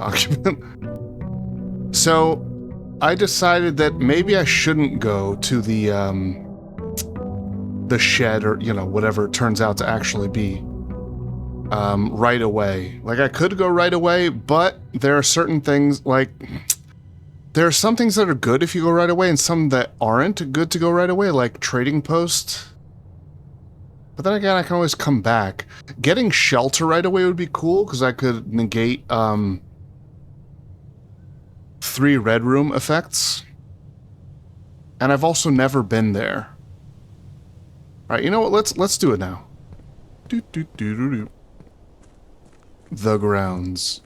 occupant. So I decided that maybe I shouldn't go to the shed, or, you know, whatever it turns out to actually be, right away. Like, I could go right away, but there are certain things, like, there are some things that are good if you go right away and some that aren't good to go right away, like Trading Post. But then again, I can always come back. Getting shelter right away would be cool, because I could negate 3 red room effects. And I've also never been there. Alright, you know what? Let's do it now. The grounds.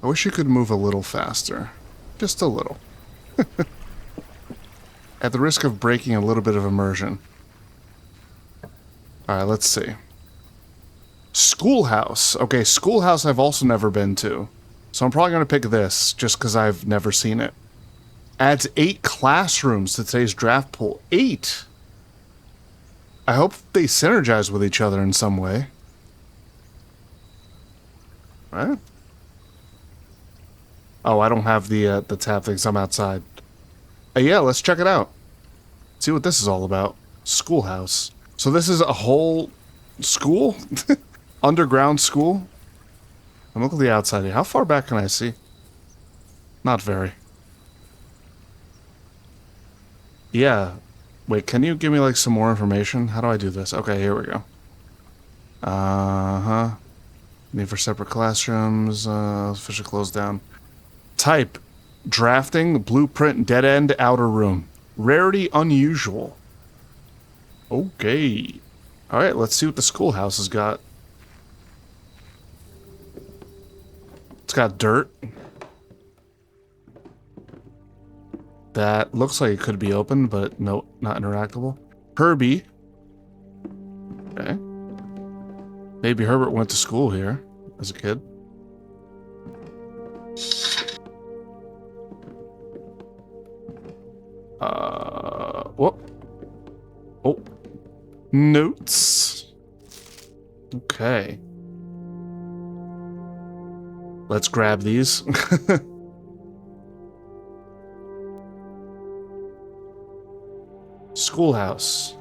I wish you could move a little faster. Just a little. At the risk of breaking a little bit of immersion. Alright, let's see. Schoolhouse. Okay, Schoolhouse I've also never been to. So I'm probably going to pick this, just because I've never seen it. Adds 8 classrooms to today's draft pool. 8! I hope they synergize with each other in some way. Right? Oh, I don't have the tab things. I'm outside. Yeah, let's check it out. See what this is all about. Schoolhouse. So this is a whole school? Underground school? I'm looking at the outside here. How far back can I see? Not very. Yeah. Wait, can you give me, like, some more information? How do I do this? Okay, here we go. Uh-huh. Need for separate classrooms. Officially closed down. Type. Drafting, blueprint, dead end, outer room. Rarity, unusual. Okay. Alright, let's see what the schoolhouse has got. It's got dirt. That looks like it could be open, but no, not interactable. Herbie. Okay. Maybe Herbert went to school here as a kid. Whoop. Oh. Notes. Okay. Let's grab these. Schoolhouse.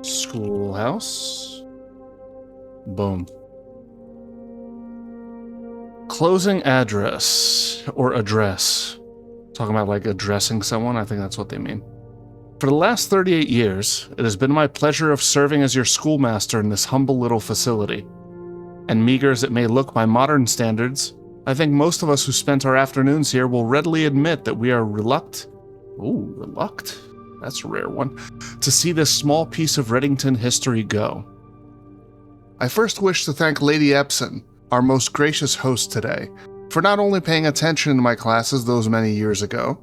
Schoolhouse. Boom. Closing address, or address. Talking about, like, addressing someone, I think that's what they mean. For the last 38 years, it has been my pleasure of serving as your schoolmaster in this humble little facility. And meager as it may look by modern standards, I think most of us who spent our afternoons here will readily admit that we are reluctant? That's a rare one. To see this small piece of Reddington history go. I first wish to thank Lady Epson, our most gracious host today, for not only paying attention to my classes those many years ago,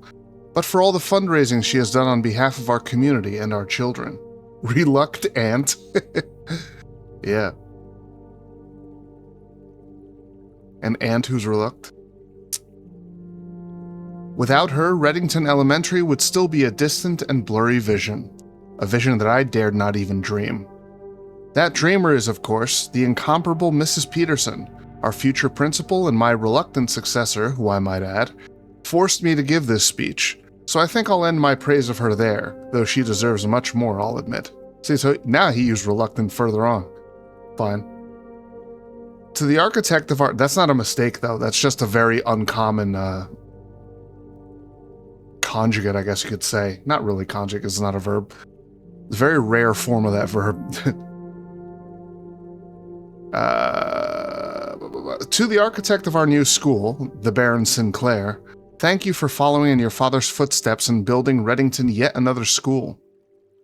but for all the fundraising she has done on behalf of our community and our children. Reluctant? Yeah. An ant who's reluctant? Without her, Reddington Elementary would still be a distant and blurry vision. A vision that I dared not even dream. That dreamer is, of course, the incomparable Mrs. Peterson, our future principal and my reluctant successor, who I might add, forced me to give this speech, so I think I'll end my praise of her there, though she deserves much more, I'll admit. See, so now he used reluctant further on. Fine. To the architect of art, that's not a mistake though, that's just a very uncommon, conjugate, I guess you could say. Not really conjugate, it's not a verb. It's a very rare form of that verb. To the architect of our new school, the Baron Sinclair, thank you for following in your father's footsteps and building Reddington yet another school,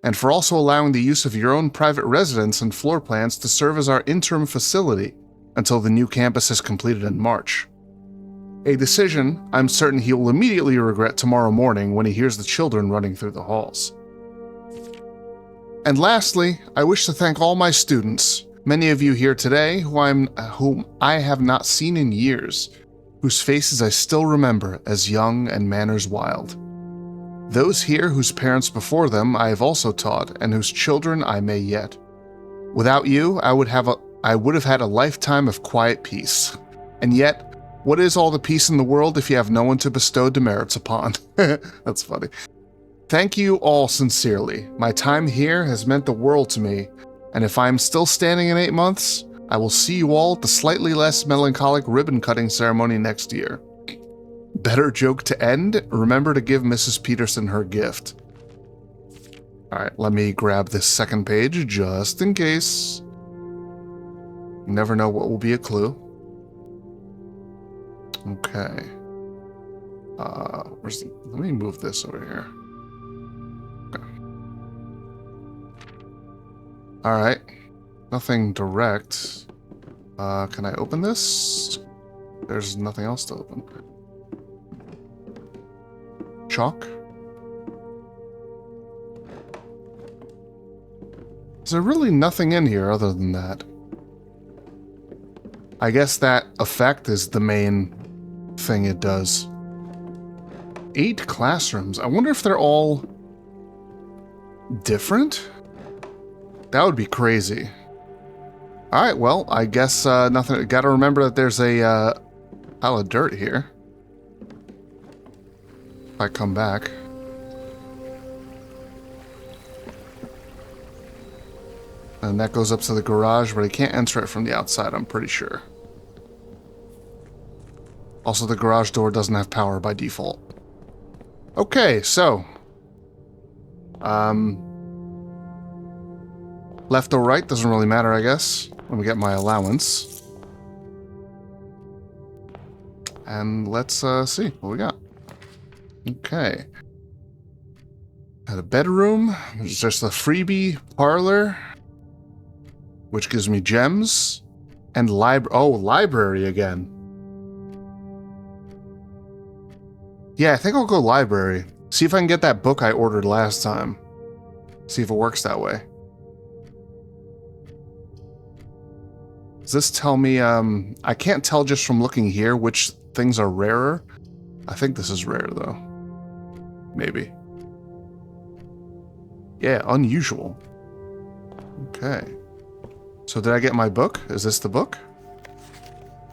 and for also allowing the use of your own private residence and floor plans to serve as our interim facility until the new campus is completed in March. A decision I'm certain he will immediately regret tomorrow morning when he hears the children running through the halls. And lastly, I wish to thank all my students, many of you here today whom I have not seen in years, whose faces I still remember as young and manners wild. Those here whose parents before them I have also taught, and whose children I may yet. Without you, I would have had a lifetime of quiet peace. And yet, what is all the peace in the world if you have no one to bestow demerits upon? That's funny. Thank you all sincerely. My time here has meant the world to me, and if I am still standing in 8 months, I will see you all at the slightly less melancholic ribbon-cutting ceremony next year. Better joke to end, remember to give Mrs. Peterson her gift. Alright, let me grab this second page just in case. You never know what will be a clue. Okay. Let me move this over here. Okay. Alright. Nothing direct. Can I open this? There's nothing else to open. Chalk? Is there really nothing in here other than that? I guess that effect is the main thing it does. 8 classrooms. I wonder if they're all different? That would be crazy. Alright, well, I guess nothing. Gotta remember that there's a pile of dirt here. If I come back. And that goes up to the garage, but I can't enter it from the outside, I'm pretty sure. Also, the garage door doesn't have power by default. Okay, so. Left or right doesn't really matter, I guess. Let me get my allowance. And let's see what we got. Okay. Had a bedroom. There's just a freebie parlor, which gives me gems. And library again. Yeah, I think I'll go library. See if I can get that book I ordered last time. See if it works that way. Does this tell me, I can't tell just from looking here which things are rarer. I think this is rare, though. Maybe. Yeah, unusual. Okay. So did I get my book? Is this the book?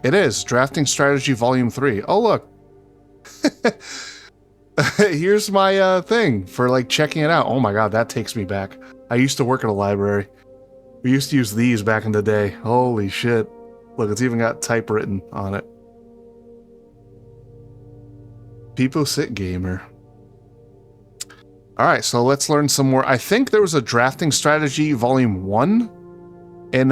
It is. Drafting Strategy Volume 3. Oh, look. Here's my thing for like checking it out. Oh my god, that takes me back. I used to work at a library. We used to use these back in the day. Holy shit. Look, it's even got typewritten on it. People Sit Gamer. Alright, so let's learn some more. I think there was a Drafting Strategy Volume 1 in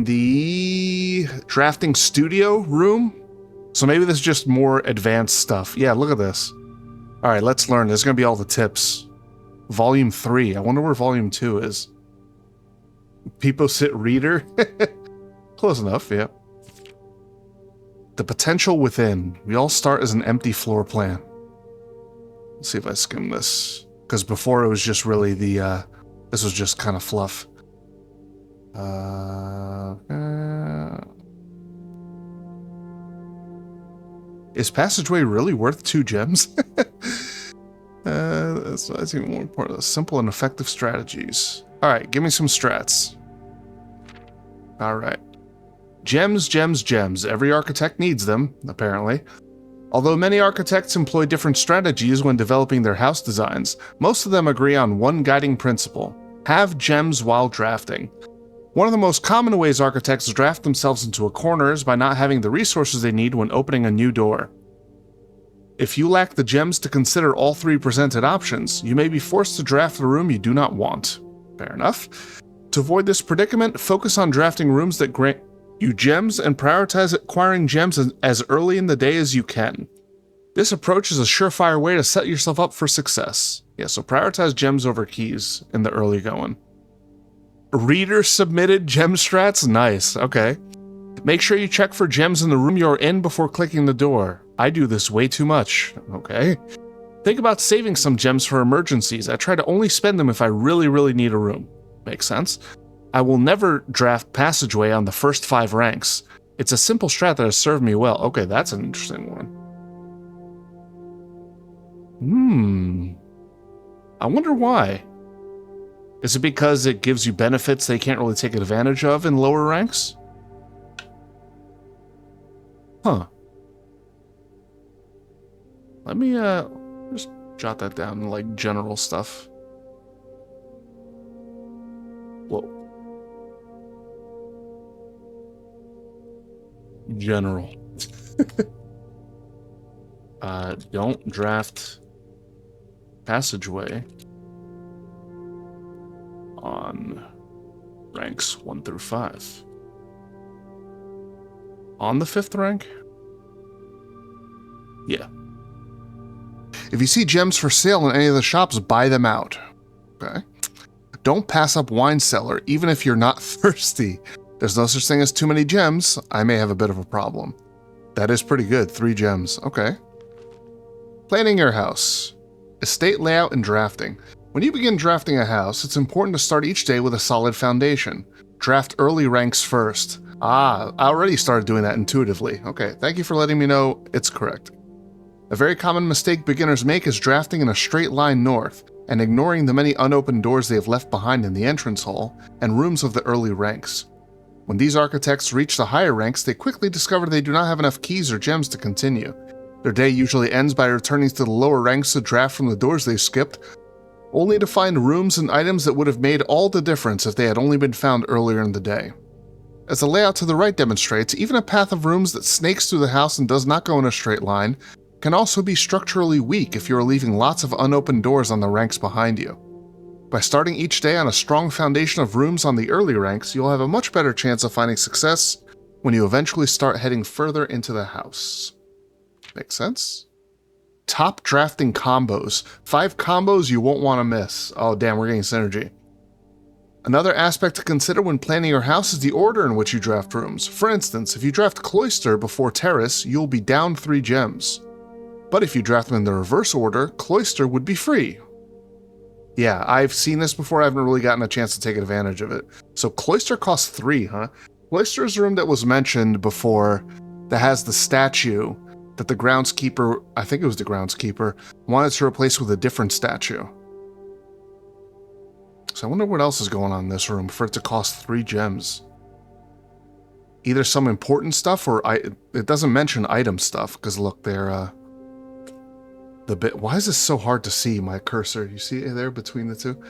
the Drafting Studio room. So maybe this is just more advanced stuff. Yeah, look at this. Alright, let's learn. There's going to be all the tips. Volume 3. I wonder where Volume 2 is. People Sit Reader. Close enough, yeah. The potential within. We all start as an empty floor plan. Let's see if I skim this. Because before it was just really the, this was just kind of fluff. Is Passageway really worth 2 gems? That's even more important. Simple and effective strategies. Alright, give me some strats. Alright. Gems, gems, gems. Every architect needs them, apparently. Although many architects employ different strategies when developing their house designs, most of them agree on one guiding principle: have gems while drafting. One of the most common ways architects draft themselves into a corner is by not having the resources they need when opening a new door. If you lack the gems to consider all 3 presented options, you may be forced to draft a room you do not want. Fair enough. To avoid this predicament, focus on drafting rooms that grant you gems and prioritize acquiring gems as early in the day as you can. This approach is a surefire way to set yourself up for success. Yeah, so prioritize gems over keys in the early going. Reader submitted gem strats? Nice, okay. Make sure you check for gems in the room you're in before clicking the door. I do this way too much, okay. Think about saving some gems for emergencies. I try to only spend them if I really, really need a room. Makes sense. I will never draft Passageway on the first 5 ranks. It's a simple strat that has served me well. Okay, that's an interesting one. I wonder why. Is it because it gives you benefits they can't really take advantage of in lower ranks? Huh. Let me, just jot that down in, like, general stuff. Whoa. General. Don't draft passageway on ranks 1 through 5. On the 5th rank? Yeah. If you see gems for sale in any of the shops, buy them out. Okay. Don't pass up wine cellar, even if you're not thirsty. There's no such thing as too many gems. I may have a bit of a problem. That is pretty good. 3 gems. Okay. Planning your house. Estate layout and drafting. When you begin drafting a house, it's important to start each day with a solid foundation. Draft early ranks first. I already started doing that intuitively. Okay, thank you for letting me know it's correct. A very common mistake beginners make is drafting in a straight line north and ignoring the many unopened doors they have left behind in the entrance hall and rooms of the early ranks. When these architects reach the higher ranks, they quickly discover they do not have enough keys or gems to continue. Their day usually ends by returning to the lower ranks to draft from the doors they skipped, only to find rooms and items that would have made all the difference if they had only been found earlier in the day. As the layout to the right demonstrates, even a path of rooms that snakes through the house and does not go in a straight line can also be structurally weak if you are leaving lots of unopened doors on the ranks behind you. By starting each day on a strong foundation of rooms on the early ranks, you'll have a much better chance of finding success when you eventually start heading further into the house. Makes sense? Top drafting combos. 5 combos you won't want to miss. Oh damn, we're getting synergy. Another aspect to consider when planning your house is the order in which you draft rooms. For instance, if you draft Cloister before Terrace, you'll be down 3 gems. But if you draft them in the reverse order, Cloister would be free. Yeah, I've seen this before, I haven't really gotten a chance to take advantage of it. So Cloister costs 3, huh? Cloister is a room that was mentioned before that has the statue that the groundskeeper, I think it was the groundskeeper, wanted to replace with a different statue. So I wonder what else is going on in this room for it to cost 3 gems. Either some important stuff or it doesn't mention item stuff, because look, they're, why is this so hard to see, my cursor? You see it there between the two?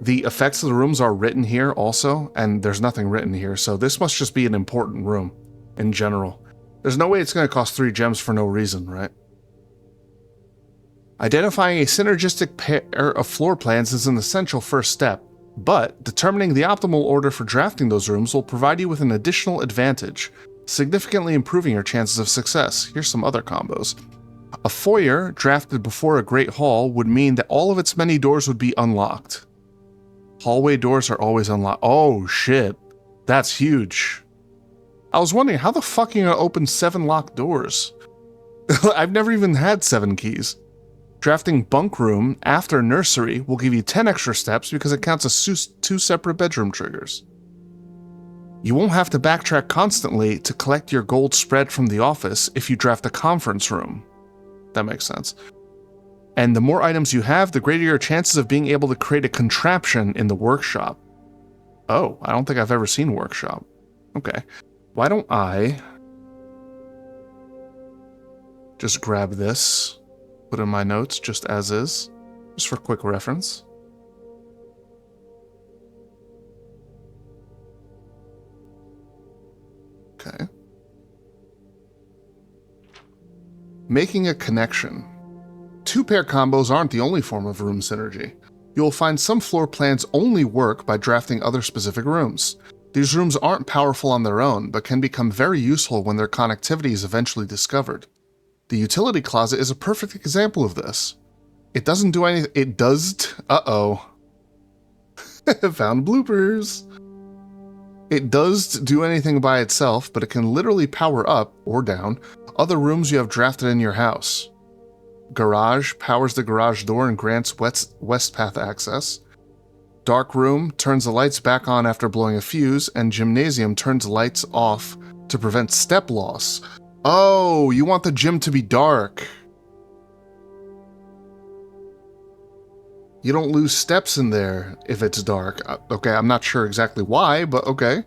The effects of the rooms are written here also, and there's nothing written here, so this must just be an important room in general. There's no way it's going to cost 3 gems for no reason, right? Identifying a synergistic pair of floor plans is an essential first step, but determining the optimal order for drafting those rooms will provide you with an additional advantage, significantly improving your chances of success. Here's some other combos. A foyer drafted before a great hall would mean that all of its many doors would be unlocked. Hallway doors are always unlocked. Oh shit, that's huge. I was wondering, how the fuck are you gonna open 7 locked doors? I've never even had 7 keys. Drafting bunk room after nursery will give you 10 extra steps because it counts as 2 separate bedroom triggers. You won't have to backtrack constantly to collect your gold spread from the office if you draft a conference room. That makes sense. And the more items you have, the greater your chances of being able to create a contraption in the workshop. Oh, I don't think I've ever seen workshop. Okay. Why don't I just grab this, put in my notes just as is, just for quick reference. Okay. Making a connection. 2-pair combos aren't the only form of room synergy. You'll find some floor plans only work by drafting other specific rooms. These rooms aren't powerful on their own, but can become very useful when their connectivity is eventually discovered. The utility closet is a perfect example of this. It doesn't do anything. It does. Uh-oh. Found bloopers. It does do anything by itself, but it can literally power up, or down, other rooms you have drafted in your house. Garage powers the garage door and grants west path access. Dark room turns the lights back on after blowing a fuse, and gymnasium turns lights off to prevent step loss. Oh, you want the gym to be dark. You don't lose steps in there if it's dark. Okay, I'm not sure exactly why, but okay.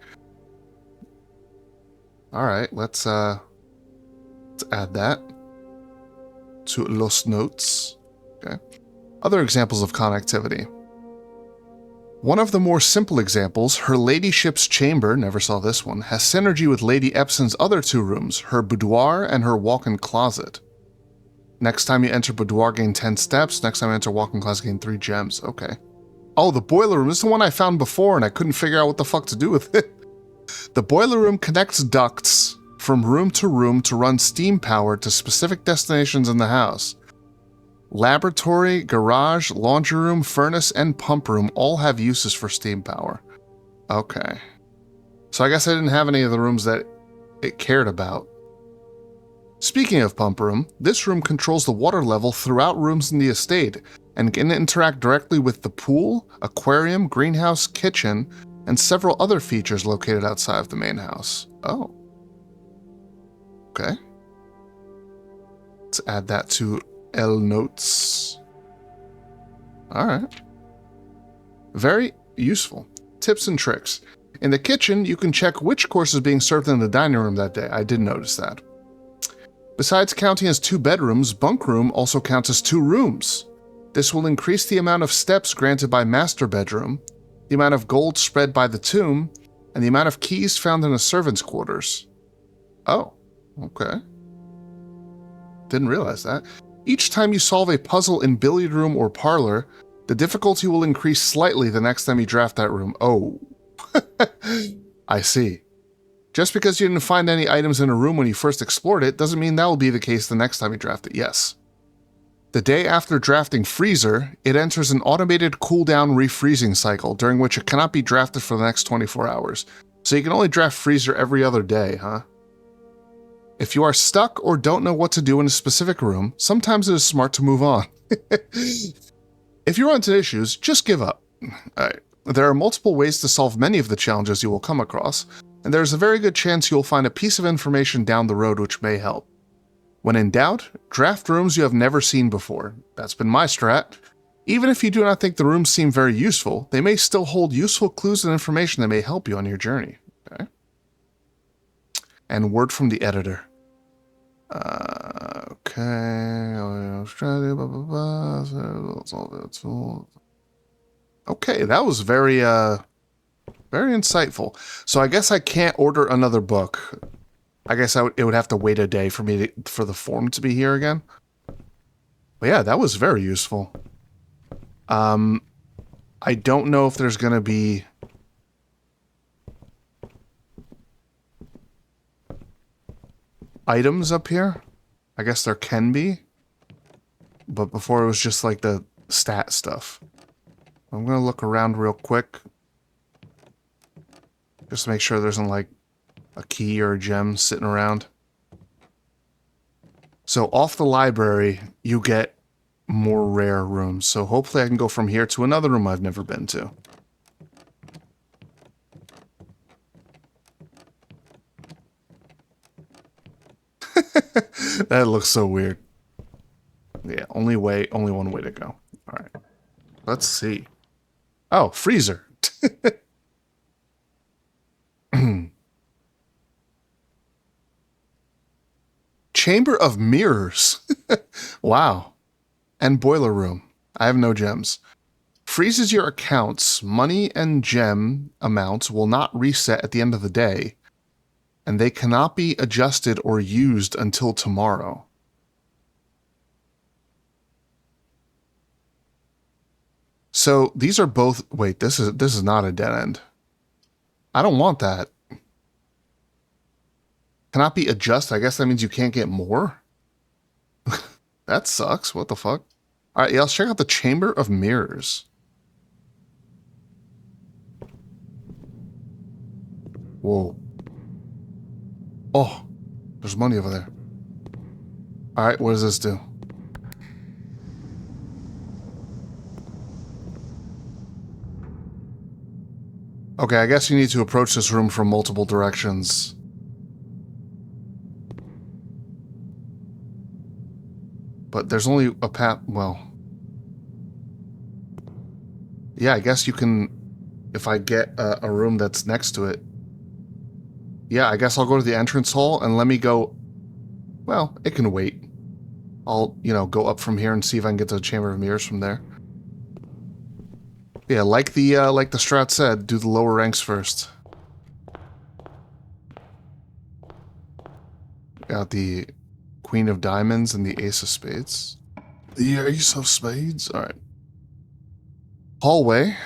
Alright, let's add that to Los Notes. Okay. Other examples of connectivity. One of the more simple examples, her ladyship's chamber, never saw this one, has synergy with Lady Epson's other 2 rooms, her boudoir and her walk-in closet. Next time you enter boudoir, gain 10 steps. Next time you enter walk-in closet, gain 3 gems. Okay. Oh, the boiler room. This is the one I found before and I couldn't figure out what the fuck to do with it. The boiler room connects ducts from room to run steam power to specific destinations in the house. Laboratory, garage, laundry room, furnace, and pump room all have uses for steam power. Okay. So I guess I didn't have any of the rooms that it cared about. Speaking of pump room, this room controls the water level throughout rooms in the estate and can interact directly with the pool, aquarium, greenhouse, kitchen, and several other features located outside of the main house. Oh. Okay. Let's add that to L notes. Alright. Very useful. Tips and tricks. In the kitchen, you can check which course is being served in the dining room that day. I did notice that. Besides counting as 2 bedrooms, bunk room also counts as 2 rooms. This will increase the amount of steps granted by master bedroom, the amount of gold spread by the tomb, and the amount of keys found in the servants' quarters. Oh, okay. Didn't realize that. Each time you solve a puzzle in billiard room or parlor, the difficulty will increase slightly the next time you draft that room. Oh. I see. Just because you didn't find any items in a room when you first explored it doesn't mean that will be the case the next time you draft it, yes. The day after drafting Freezer, it enters an automated cooldown refreezing cycle during which it cannot be drafted for the next 24 hours. So you can only draft Freezer every other day, huh? If you are stuck or don't know what to do in a specific room, sometimes it is smart to move on. If you run into issues, just give up. Alright. There are multiple ways to solve many of the challenges you will come across, and there is a very good chance you will find a piece of information down the road which may help. When in doubt, draft rooms you have never seen before. That's been my strat. Even if you do not think the rooms seem very useful, they may still hold useful clues and information that may help you on your journey. Okay. And word from the editor. Okay. Australia, blah, blah, blah. Okay, that was very insightful. So I guess I can't order another book. I guess it would have to wait a day for for the form to be here again. But yeah, that was very useful. I don't know if there's gonna be items up here. I guess there can be. But before it was just like the stat stuff. I'm gonna look around real quick. Just to make sure there isn't like a key or a gem sitting around. So off the library, you get more rare rooms. So hopefully I can go from here to another room I've never been to. That looks so weird. Yeah, only one way to go. All right. Let's see. Oh, freezer. Chamber of Mirrors. Wow. And boiler room. I have no gems. Freezes your accounts. Money and gem amounts will not reset at the end of the day, and they cannot be adjusted or used until tomorrow. So these are both... Wait, this is not a dead end. I don't want that. Cannot be adjusted. I guess that means you can't get more? That sucks. What the fuck? Alright, yeah, let's check out the Chamber of Mirrors. Whoa. Oh, there's money over there. Alright, what does this do? Okay, I guess you need to approach this room from multiple directions. But there's only a path, well... Yeah, I guess you can, if I get a room that's next to it. Yeah, I guess I'll go to the entrance hall and let me go. Well, it can wait. I'll, go up from here and see if I can get to the Chamber of Mirrors from there. Yeah, like the strat said, do the lower ranks first. Got the Queen of Diamonds and the Ace of Spades. The Ace of Spades? Alright. Hallway.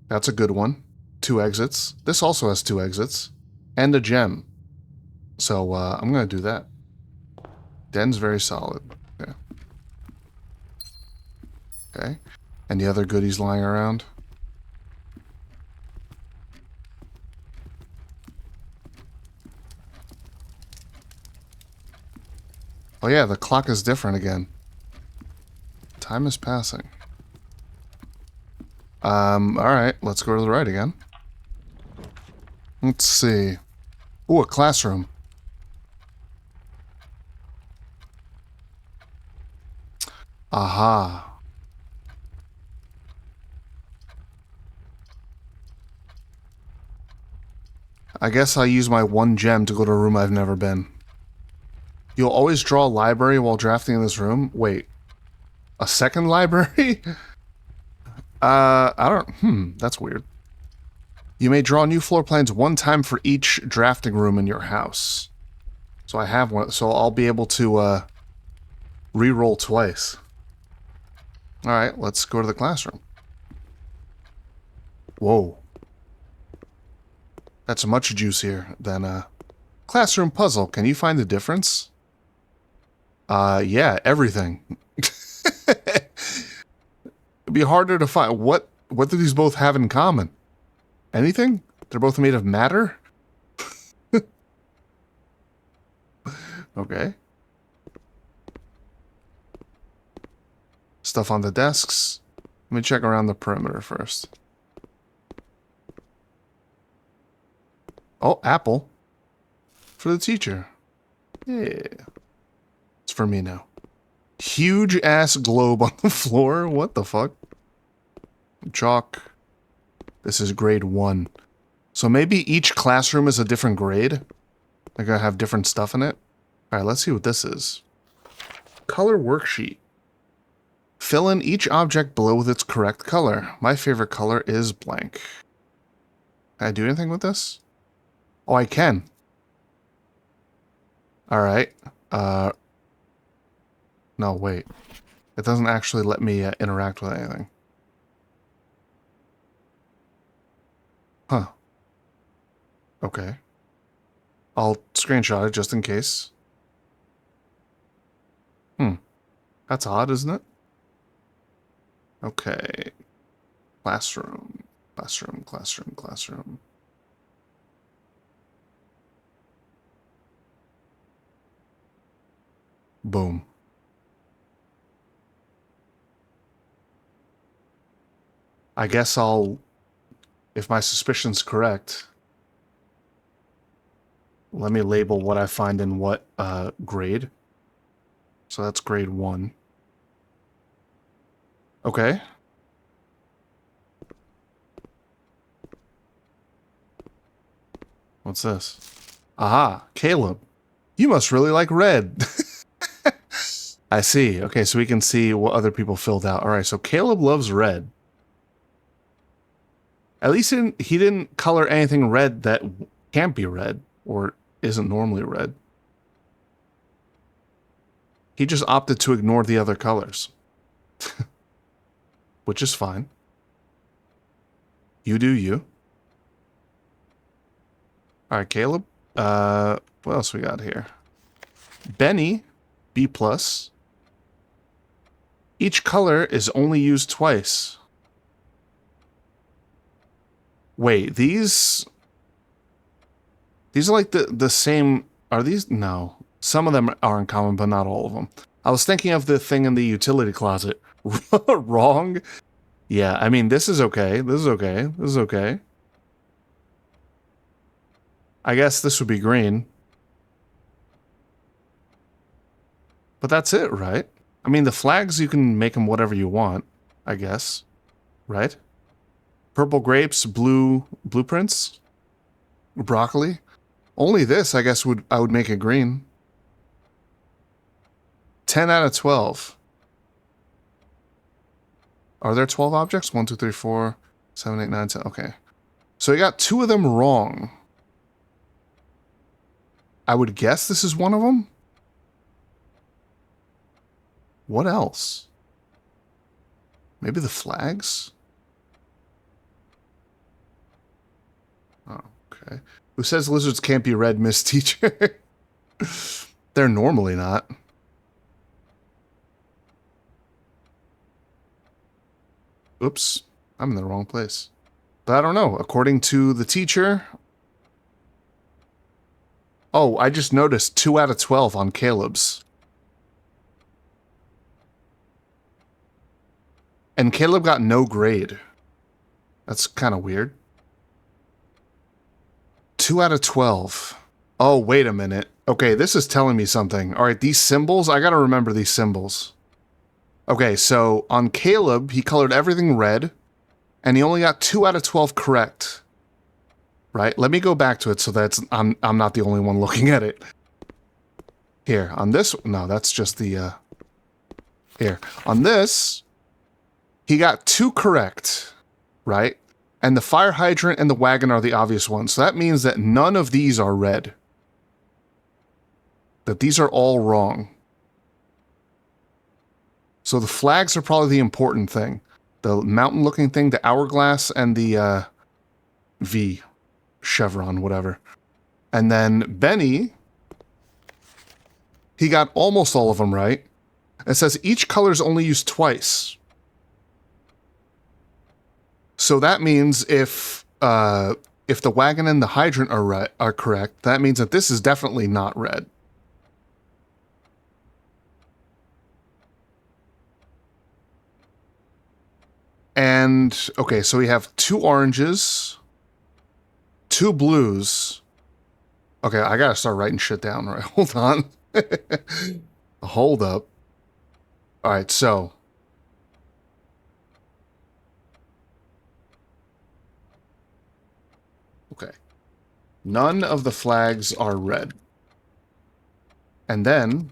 That's a good one. 2 exits. This also has 2 exits. And a gem. So, I'm gonna do that. Den's very solid. Okay. Okay. Any other goodies lying around? Oh yeah, the clock is different again. Time is passing. Alright, let's go to the right again. Let's see. Ooh, a classroom. Aha. I guess I'll use my 1 gem to go to a room I've never been. You'll always draw a library while drafting in this room? Wait. A second library? That's weird. You may draw new floor plans 1 time for each drafting room in your house. So I have one, so I'll be able to, re-roll twice. Alright, let's go to the classroom. Whoa. That's much juicier than a classroom puzzle. Can you find the difference? Yeah, everything. It'd be harder to find. What do these both have in common? Anything? They're both made of matter? Okay. Stuff on the desks. Let me check around the perimeter first. Oh, apple. For the teacher. Yeah. It's for me now. Huge ass globe on the floor. What the fuck? Chalk. This is grade 1. So maybe each classroom is a different grade? They're gonna have different stuff in it? Alright, let's see what this is. Color worksheet. Fill in each object below with its correct color. My favorite color is blank. Can I do anything with this? Oh, I can. Alright. No, wait. It doesn't actually let me interact with anything. Huh. Okay. I'll screenshot it just in case. That's odd, isn't it? Okay. Classroom. Classroom, classroom, classroom. Boom. I guess I'll, if my suspicion's correct, let me label what I find in what grade. So that's grade 1. Okay. What's this? Aha, Caleb. You must really like red. I see. Okay, so we can see what other people filled out. All right, so Caleb loves red. At least he didn't color anything red that can't be red or isn't normally red. He just opted to ignore the other colors. Which is fine. You do you. Alright, Caleb. What else we got here? Benny, B+. Each color is only used twice. Wait, these are like the same. Are these? No. Some of them are in common, but not all of them. I was thinking of the thing in the utility closet. Wrong? Yeah, I mean, this is okay. This is okay. This is okay. I guess this would be green. But that's it, right? I mean, the flags, you can make them whatever you want, I guess. right? Purple grapes, blue blueprints, broccoli. Only this, I guess, I would make it green. 10 out of 12. Are there 12 objects? 1, 2, 3, 4, 7, 8, 9, 10. Okay. So we got 2 of them wrong. I would guess this is one of them. What else? Maybe the flags? Oh, okay. Who says lizards can't be red, Miss Teacher? They're normally not. Oops, I'm in the wrong place. But I don't know. According to the teacher... Oh, I just noticed 2 out of 12 on Caleb's. And Caleb got no grade. That's kind of weird. 2 out of 12. Oh, wait a minute. Okay, this is telling me something. All right, these symbols, I gotta remember these symbols. Okay, so on Caleb, he colored everything red, and he only got 2 out of 12 correct. Right? Let me go back to it so that I'm not the only one looking at it. Here, on this, no, that's just the, here. On this, he got 2 correct, right? And the fire hydrant and the wagon are the obvious ones. So that means that none of these are red. That these are all wrong. So the flags are probably the important thing. The mountain-looking thing, the hourglass, and the V. Chevron, whatever. And then Benny, he got almost all of them right. It says each color is only used twice. So that means if the wagon and the hydrant are correct, that means that this is definitely not red. And, okay, so we have 2 oranges, 2 blues. Okay, I gotta start writing shit down, right? Hold on. Hold up. All right, so. Okay. None of the flags are red. And then,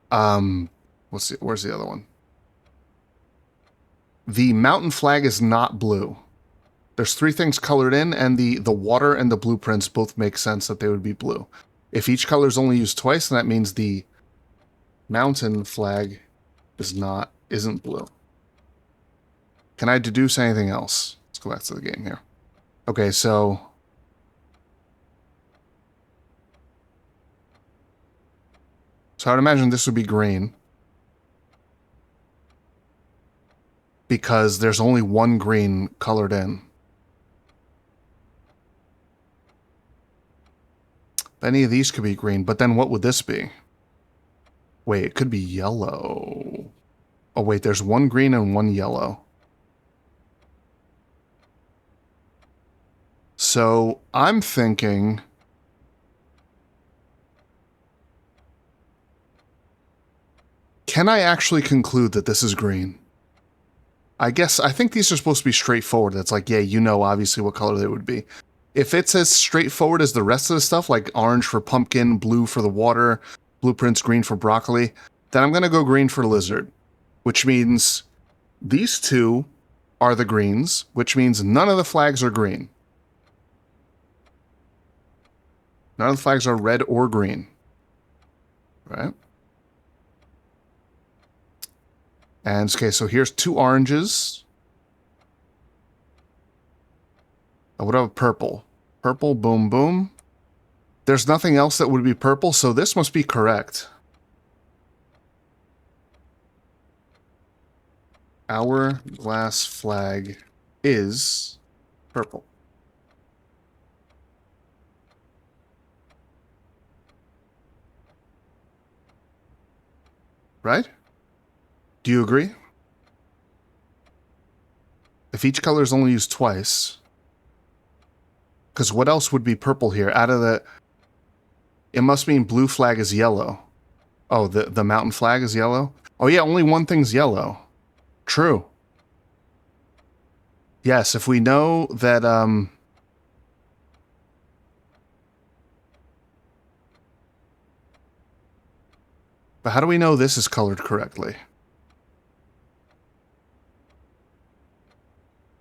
where's the other one? The mountain flag is not blue. There's 3 things colored in, and the water and the blueprints both make sense that they would be blue. If each color is only used twice, then that means the mountain flag isn't blue. Can I deduce anything else? Let's go back to the game here. Okay, so I would imagine this would be green. Because there's only 1 green colored in. Any of these could be green, but then what would this be? Wait, it could be yellow. Oh wait, there's 1 green and 1 yellow. So I'm thinking... Can I actually conclude that this is green? I think these are supposed to be straightforward. It's like, yeah, you know obviously what color they would be. If it's as straightforward as the rest of the stuff, like orange for pumpkin, blue for the water, blueprints, green for broccoli, then I'm going to go green for lizard. Which means these 2 are the greens, which means none of the flags are green. None of the flags are red or green. Right? And, okay, so here's 2 oranges. Oh, what about purple? Purple, boom, boom. There's nothing else that would be purple, so this must be correct. Our glass flag is purple. Right? Do you agree? If each color is only used twice. Because what else would be purple here? Out of the... It must mean blue flag is yellow. Oh, the mountain flag is yellow? Oh yeah, only 1 thing's yellow. True. Yes, if we know that, but how do we know this is colored correctly?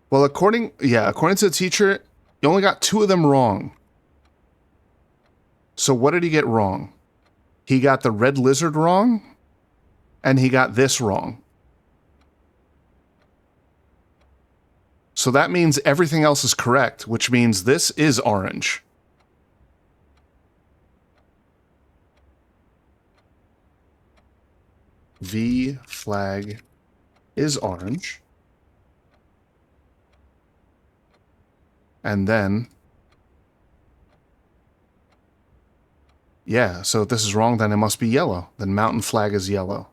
Well, according to the teacher, you only got 2 of them wrong. So what did he get wrong? He got the red lizard wrong, and he got this wrong. So that means everything else is correct, which means this is orange. V flag is orange. And then, yeah, so if this is wrong, then it must be yellow. Then mountain flag is yellow.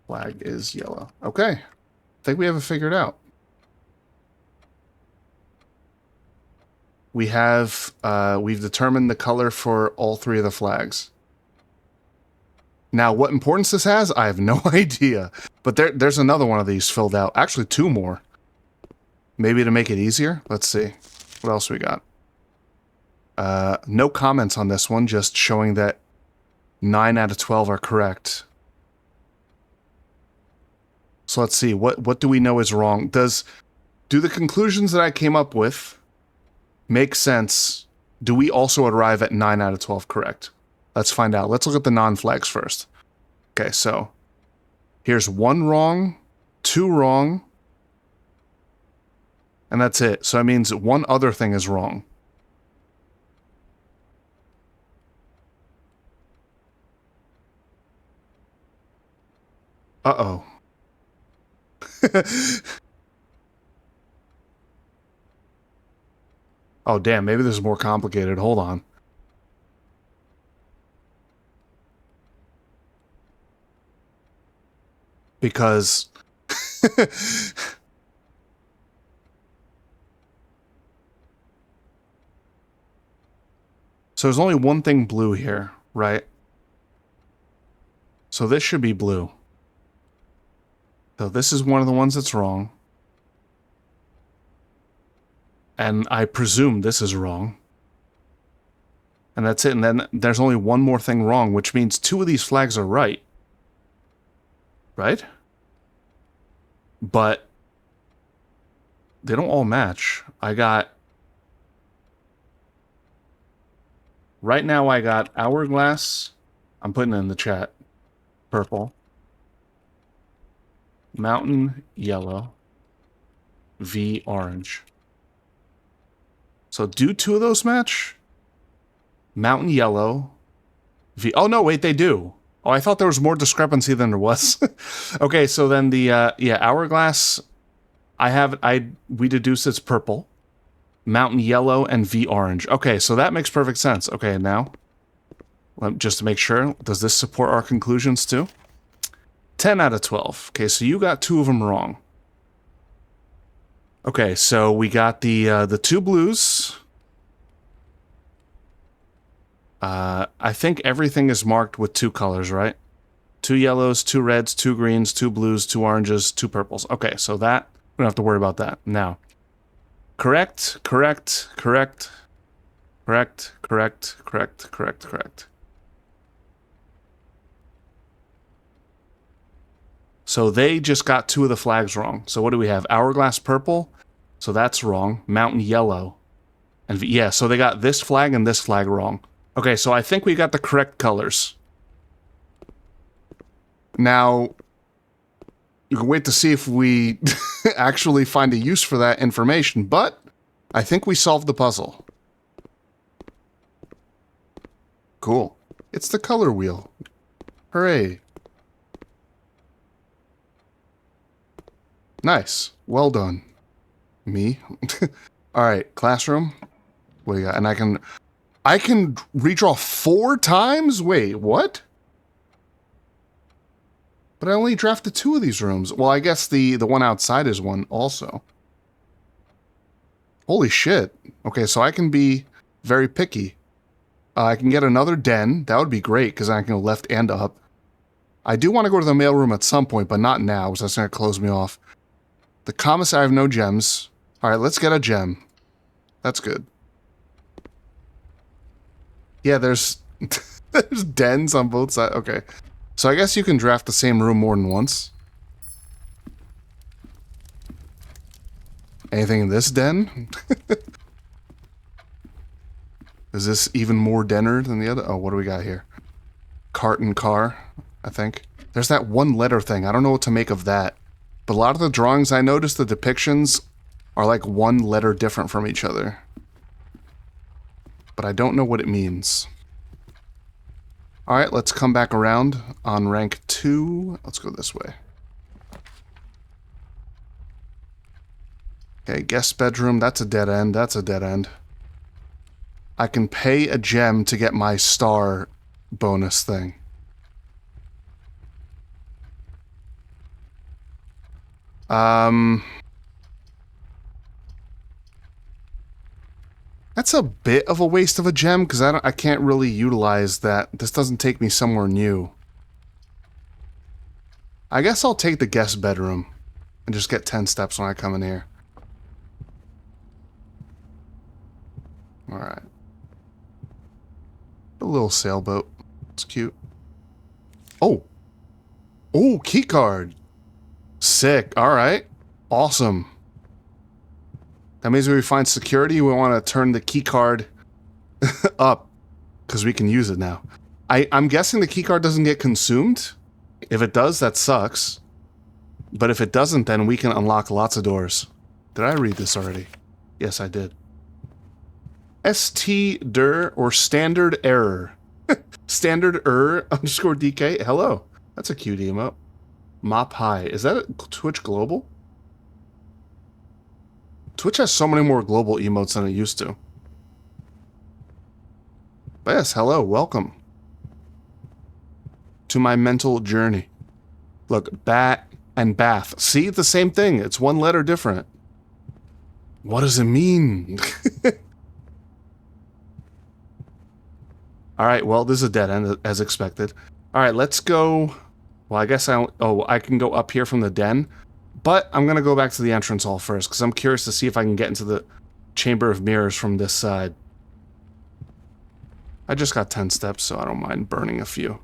Flag is yellow. Okay. I think we have it figured out. We have, we've determined the color for all 3 of the flags. Now, what importance this has, I have no idea. But there's another one of these filled out. Actually, 2 more. Maybe to make it easier? Let's see. What else we got? No comments on this one, just showing that 9 out of 12 are correct. So let's see, what do we know is wrong? Do the conclusions that I came up with make sense? Do we also arrive at 9 out of 12 correct? Let's find out. Let's look at the non-flags first. Okay, so here's 1 wrong, 2 wrong, and that's it. So that means 1 other thing is wrong. Uh-oh. Oh, damn, maybe this is more complicated. Hold on. Because... So there's only one thing blue here, right? So this should be blue. So this is one of the ones that's wrong. And I presume this is wrong. And that's it. And then there's only one more thing wrong, which means 2 of these flags are right. Right? But they don't all match. Right now I got hourglass. I'm putting it in the chat. Purple. Mountain yellow. V orange. So do 2 of those match? Mountain yellow. V. Oh no, wait, they do. Oh, I thought there was more discrepancy than there was. Okay, so then the hourglass. We deduced it's purple. Mountain yellow and V orange. Okay, so that makes perfect sense. Okay, now, just to make sure, does this support our conclusions too? 10 out of 12. Okay, so you got 2 of them wrong. Okay, so we got the 2 blues. I think everything is marked with 2 colors, right? 2 yellows, 2 reds, 2 greens, 2 blues, 2 oranges, 2 purples. Okay, so that, we don't have to worry about that. Now, correct. So they just got 2 of the flags wrong. So what do we have? Hourglass purple. So that's wrong. Mountain yellow. And yeah, so they got this flag and this flag wrong. Okay, so I think we got the correct colors. Now, you can wait to see if we actually find a use for that information, but I think we solved the puzzle. Cool. It's the color wheel. Hooray. Nice. Well done. Me. Alright, classroom. What do you got? And I can redraw 4 times? Wait, what? But I only drafted 2 of these rooms. Well, I guess the one outside is one also. Holy shit. Okay, so I can be very picky. I can get another den. That would be great, because I can go left and up. I do want to go to the mailroom at some point, but not now, because that's going to close me off. The commissary, I have no gems. All right, let's get a gem. That's good. Yeah, there's there's dens on both sides. Okay. So I guess you can draft the same room more than once. Anything in this den? Is this even more denner than the other? Oh, what do we got here? Cart and car, I think. There's that one letter thing. I don't know what to make of that. But a lot of the drawings, I noticed the depictions are like one letter different from each other. But I don't know what it means. Alright, let's come back around on rank 2. Let's go this way. Okay, guest bedroom. That's a dead end. That's a dead end. I can pay a gem to get my star bonus thing. That's a bit of a waste of a gem, because I can't really utilize that. This doesn't take me somewhere new. I guess I'll take the guest bedroom and just get 10 steps when I come in here. Alright. A little sailboat. It's cute. Oh! Oh, keycard! Sick. Alright. Awesome. That means when we find security, we want to turn the keycard up, because we can use it now. I'm guessing the keycard doesn't get consumed. If it does, that sucks. But if it doesn't, then we can unlock lots of doors. Did I read this already? Yes, I did. ST-dir or standard error. Standard error underscore DK. Hello. That's a cute emote. Mop high. Is that a Twitch global? Twitch has so many more global emotes than it used to. But yes, hello, welcome to my mental journey. Look, bat and bath. See, the same thing. It's one letter different. What does it mean? Alright, well, this is a dead end, as expected. Alright, let's go... Well, I guess I can go up here from the den. But I'm going to go back to the entrance hall first, because I'm curious to see if I can get into the Chamber of Mirrors from this side. I just got 10 steps, so I don't mind burning a few.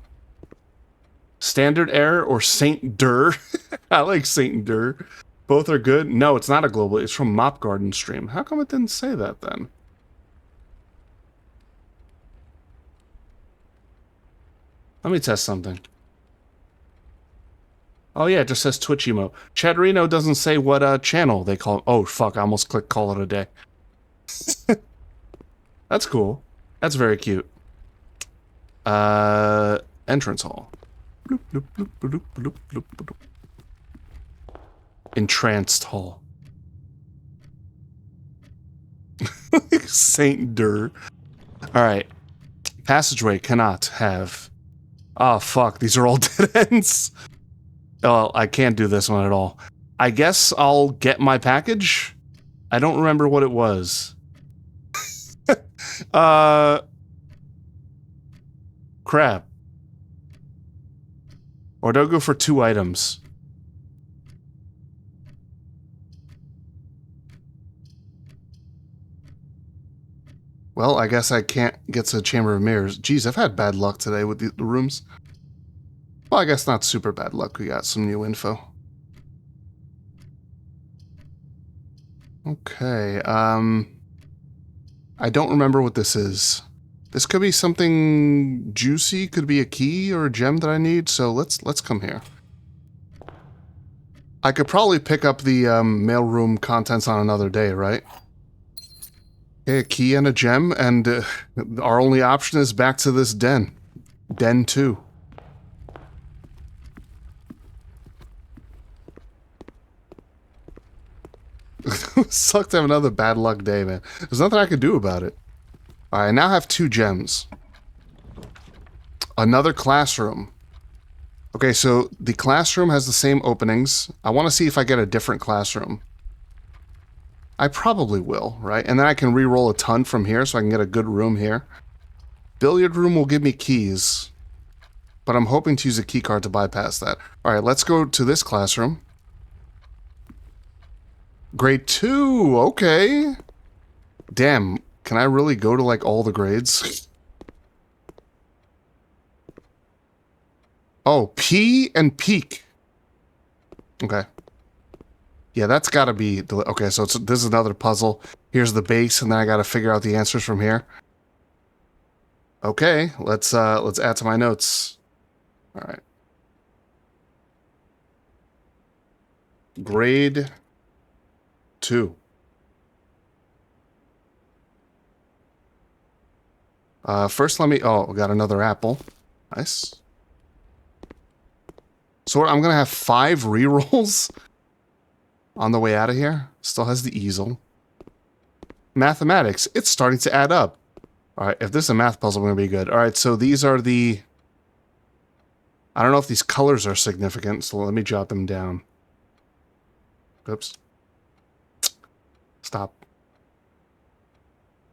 Standard error or Saint-dir? I like Saint-dir. Both are good. No, it's not a global. It's from Mop Garden stream. How come it didn't say that then? Let me test something. Oh yeah, it just says Twitch emote. Chadrino doesn't say what channel they call. Oh fuck, I almost clicked call it a day. That's cool. That's very cute. Entrance hall. Bloop, bloop, bloop, bloop, bloop, bloop, bloop. Entranced hall. Saint-dir. Alright. Passageway cannot have. Oh fuck, these are all dead ends. Oh, I can't do this one at all. I guess I'll get my package? I don't remember what it was. Crap. Or do I go for 2 items? Well, I guess I can't get to the Chamber of Mirrors. Geez, I've had bad luck today with the rooms. Well, I guess not super bad luck. We got some new info. Okay, I don't remember what this is. This could be something juicy, could be a key or a gem that I need, so let's come here. I could probably pick up the mailroom contents on another day, right? Okay, a key and a gem, and our only option is back to this den. Den 2. Sucked to have another bad luck day, man. There's nothing I could do about it. Alright, I now have 2 gems. Another classroom. Okay, so the classroom has the same openings. I want to see if I get a different classroom. I probably will, right? And then I can re-roll a ton from here so I can get a good room here. Billiard room will give me keys. but I'm hoping to use a key card to bypass that. All right, let's go to this classroom. Grade 2, okay. Damn, can I really go to like all the grades? Oh, P and peak. Okay. Yeah, that's got to be... Okay, so this is another puzzle. Here's the base, and then I got to figure out the answers from here. Okay, let's add to my notes. All right. Grade 2. First, let me... Oh, we got another apple. Nice. So I'm going to have 5 rerolls on the way out of here. Still has the easel. Mathematics. It's starting to add up. All right, if this is a math puzzle, I'm going to be good. All right, so these are the... I don't know if these colors are significant, so let me jot them down. Oops. Stop.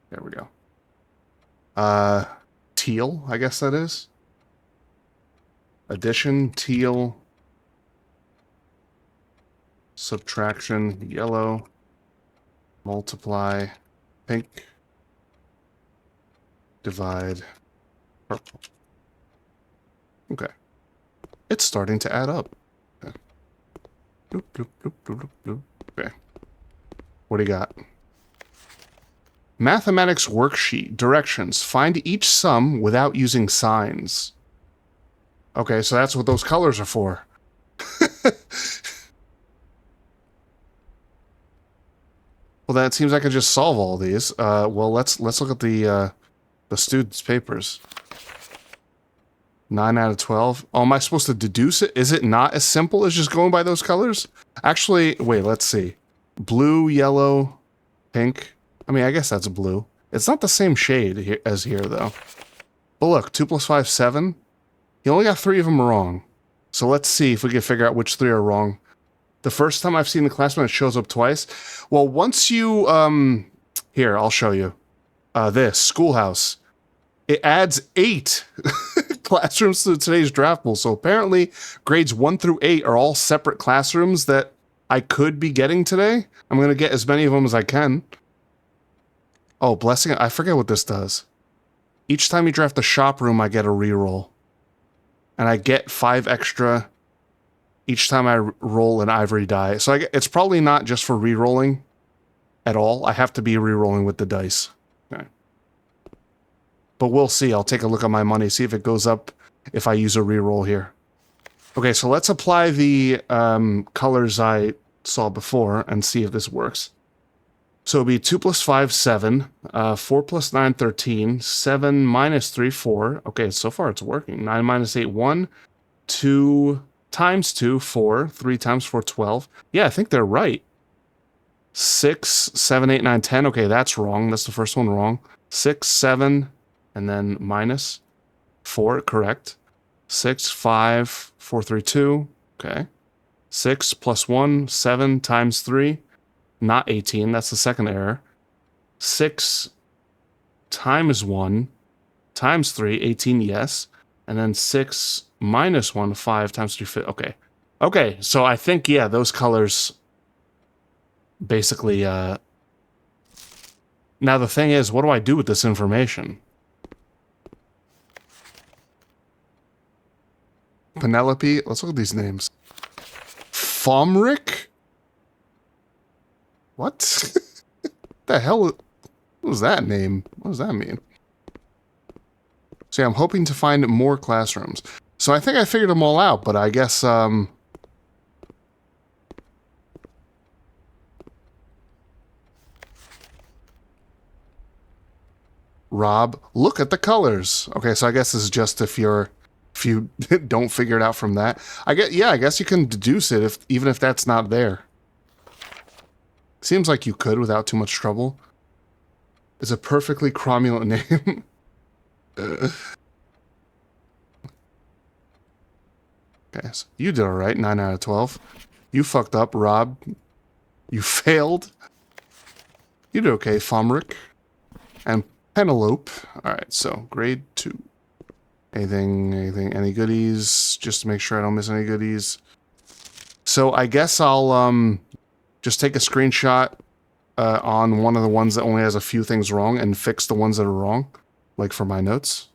There we go. Teal, I guess that is. Addition, teal. Subtraction, yellow. Multiply, pink. Divide, purple. Okay. It's starting to add up. Okay. Bloop, bloop, bloop, bloop, bloop, bloop. Okay. What do you got? Mathematics worksheet. Directions. Find each sum without using signs. Okay, so that's what those colors are for. Well, then it seems I can just solve all these. Well, let's look at the students' papers. 9 out of 12. Oh, am I supposed to deduce it? Is it not as simple as just going by those colors? Actually, wait, let's see. Blue, yellow, pink. I mean, I guess that's blue. It's not the same shade as here, though. But look, 2 plus 5, 7. He only got 3 of them wrong. So let's see if we can figure out which 3 are wrong. The first time I've seen the classroom, it shows up twice. Well, once you, here, I'll show you. This, schoolhouse. It adds 8 classrooms to today's draft pool. So apparently grades 1 through 8 are all separate classrooms that I could be getting today. I'm going to get as many of them as I can. Oh, blessing. I forget what this does. Each time you draft the shop room, I get a reroll. And I get 5 extra each time I roll an ivory die. So it's probably not just for rerolling at all. I have to be rerolling with the dice. Okay. But we'll see. I'll take a look at my money, see if it goes up if I use a reroll here. Okay, so let's apply the colors I saw before and see if this works. So it'll be 2 plus 5, 7. 4 plus 9, 13. 7 minus 3, 4. Okay, so far it's working. 9 minus 8, 1. 2 times 2, 4. 3 times 4, 12. Yeah, I think they're right. 6, 7, 8, 9, 10. Okay, that's wrong. That's the first one wrong. 6, 7, and then minus 4, correct. 6, 5, 4, 3, 2. Okay. 6 plus 1, 7 times 3. Not 18, that's the second error. 6 times 1 times 3, 18, yes. And then 6 minus 1, 5 times 3, 5. Okay. Okay, so I think, yeah, those colors basically... Now the thing is, what do I do with this information? Penelope, let's look at these names. Fomric? What? The hell? What was that name? What does that mean? So yeah, I'm hoping to find more classrooms. So I think I figured them all out, but I guess, Rob, look at the colors. Okay, so I guess this is just if you don't figure it out from that. I guess you can deduce it even if that's not there. Seems like you could without too much trouble. It's a perfectly cromulent name. Okay, so you did alright, 9 out of 12. You fucked up, Rob. You failed. You did okay, Fomric. And Penelope. Alright, so grade 2. Any goodies? Just to make sure I don't miss any goodies. So I guess I'll just take a screenshot on one of the ones that only has a few things wrong and fix the ones that are wrong, like for my notes.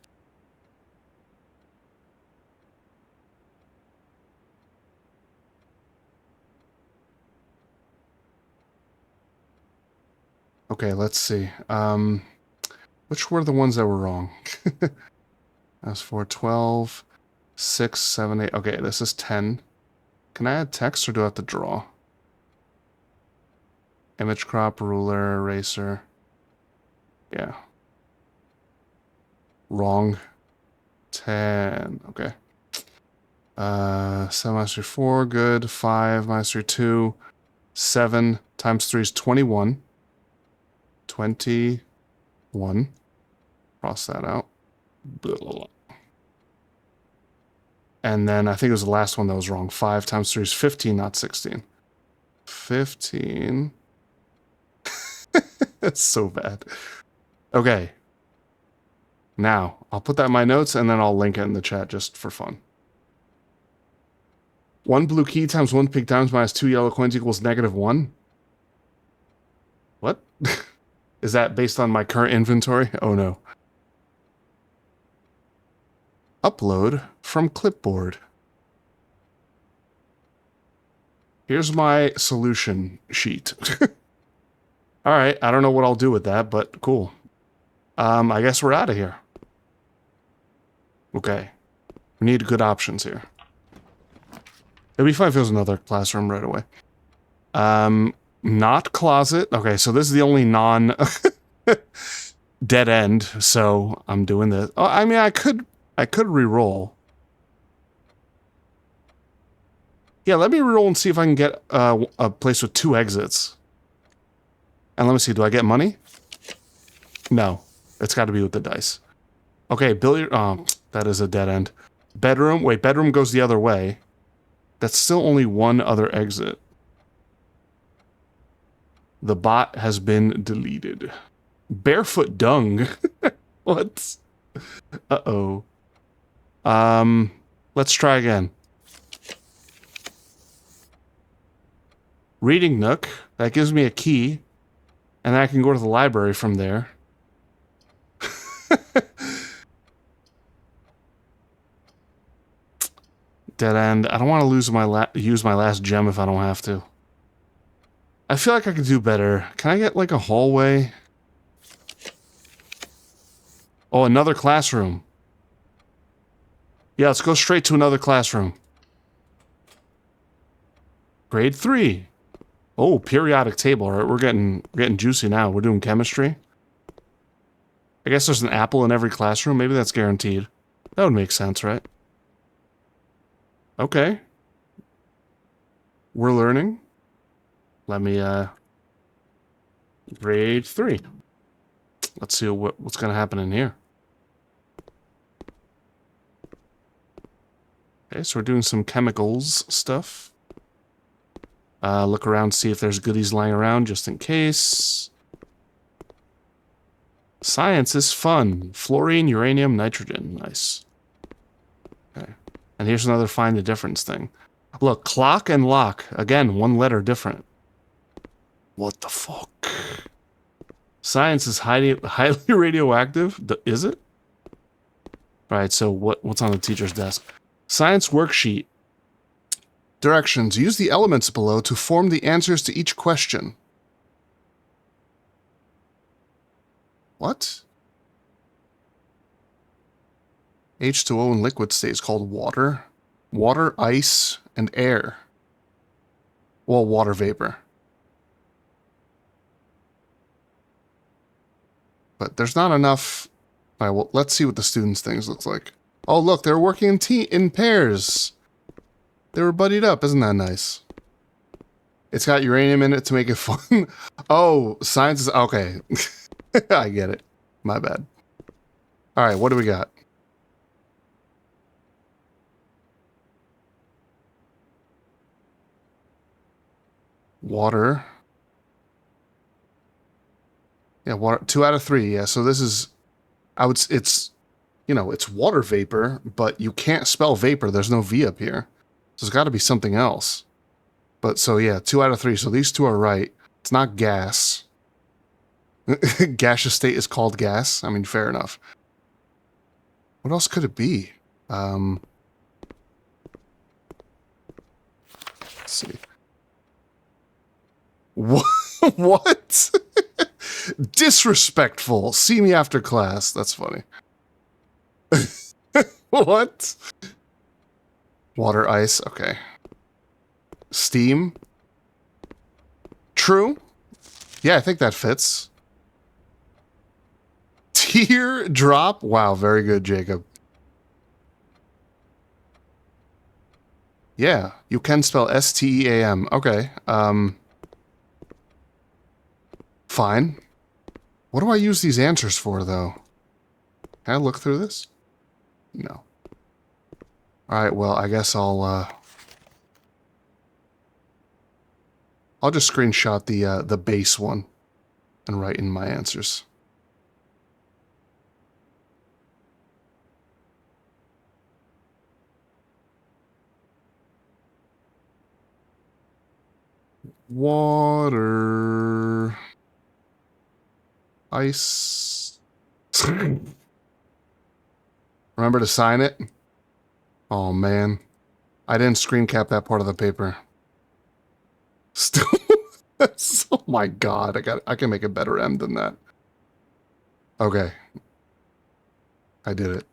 Okay, let's see. Which were the ones that were wrong? That's 4, 12, 6, 7, 8. Okay, this is 10. Can I add text or do I have to draw? Image crop, ruler, eraser. Yeah. Wrong. 10. Okay. 7 minus 3, 4. Good. 5 minus 3, 2. 7 times 3 is 21. 21. Cross that out. Blah, blah, blah. And then I think it was the last one that was wrong. 5 times 3 is 15, not 16. 15. That's so bad. Okay. Now, I'll put that in my notes and then I'll link it in the chat just for fun. 1 blue key times 1 pig times minus 2 yellow coins equals -1. What? Is that based on my current inventory? Oh no. Upload from clipboard. Here's my solution sheet. All right, I don't know what I'll do with that, but cool. I guess we're out of here. Okay. We need good options here. It'd be fine if it was another classroom right away. Not closet. Okay, so this is the only non dead end, so I'm doing this. Oh, I mean, I could re-roll. Yeah, let me re-roll and see if I can get a place with 2 exits. And let me see, do I get money? No, it's got to be with the dice. Okay, billiard. Oh, that is a dead end. Bedroom. Wait, bedroom goes the other way. That's still only 1 other exit. The bot has been deleted. Barefoot dung. What? Uh-oh. Let's try again. Reading nook. That gives me a key. And I can go to the library from there. Dead end. I don't want to lose use my last gem if I don't have to. I feel like I could do better. Can I get like a hallway? Oh, another classroom. Yeah, let's go straight to another classroom. Grade 3. Oh, periodic table. All right, we're getting juicy now. We're doing chemistry. I guess there's an apple in every classroom. Maybe that's guaranteed. That would make sense, right? Okay. We're learning. Let me, grade 3. Let's see what's going to happen in here. Okay, so we're doing some chemicals stuff. Look around, see if there's goodies lying around, just in case. Science is fun. Fluorine, uranium, nitrogen. Nice. Okay. And here's another find the difference thing. Look, clock and lock. Again, 1 letter different. What the fuck? Science is highly radioactive. Is it? All right, so what's on the teacher's desk? Science worksheet. Directions. Use the elements below to form the answers to each question. What? H2O in liquid state is called water. Water, ice, and air. Well, water vapor. But there's not enough. All right, well, let's see what the students' things looks like. Oh, look, they're working in pairs. They were buddied up. Isn't that nice? It's got uranium in it to make it fun. Oh, science is... Okay. I get it. My bad. All right, what do we got? Water. Yeah, water. 2 out of 3. Yeah, so this is... it's you know, it's water vapor, but you can't spell vapor. There's no V up here. So there's got to be something else. But so yeah, 2 out of 3. So these two are right. It's not gas. Gaseous state is called gas. I mean, fair enough. What else could it be? Let's see. What? What? Disrespectful. See me after class. That's funny. What? Water, ice. Okay. Steam. True. Yeah, I think that fits. Tear drop. Wow, very good, Jacob. Yeah, you can spell S-T-E-A-M. Okay. Fine. What do I use these answers for, though? Can I look through this? No. Alright, well, I guess I'll just screenshot the base one and write in my answers. Water. Ice. Remember to sign it? Oh, man. I didn't screen cap that part of the paper. Still. Oh my god, I can make a better M than that. Okay. I did it.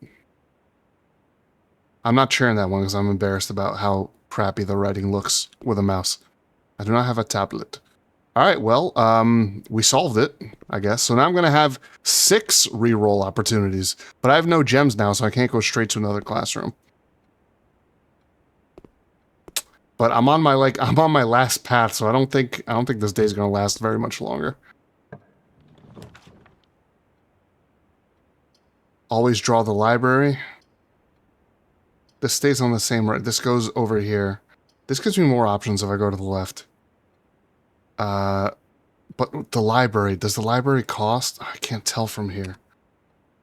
I'm not sharing that one because I'm embarrassed about how crappy the writing looks with a mouse. I do not have a tablet. Alright, well, we solved it, I guess. So now I'm going to have 6 reroll opportunities. But I have no gems now, so I can't go straight to another classroom. But I'm on my last path, so I don't think this day's going to last very much longer. Always draw the library. This stays on the same right. This goes over here. This gives me more options if I go to the left. But the library, does the library cost? I can't tell from here.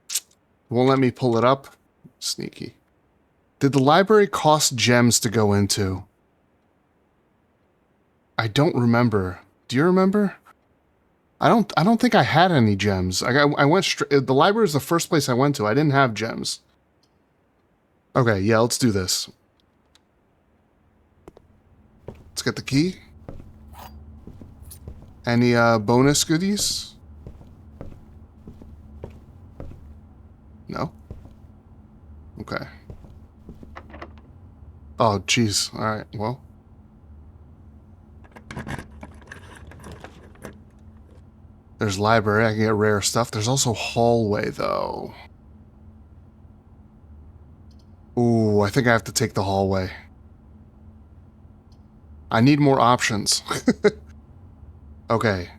It won't let me pull it up. Sneaky. Did the library cost gems to go into? I don't remember. Do you remember? I don't think I had any gems. I went straight. The library is the first place I went to. I didn't have gems. Okay, yeah, let's do this. Let's get the key. Any bonus goodies? No? Okay. Oh, jeez. Alright, well. There's library. I can get rare stuff. There's also hallway, though. Ooh, I think I have to take the hallway. I need more options. Okay.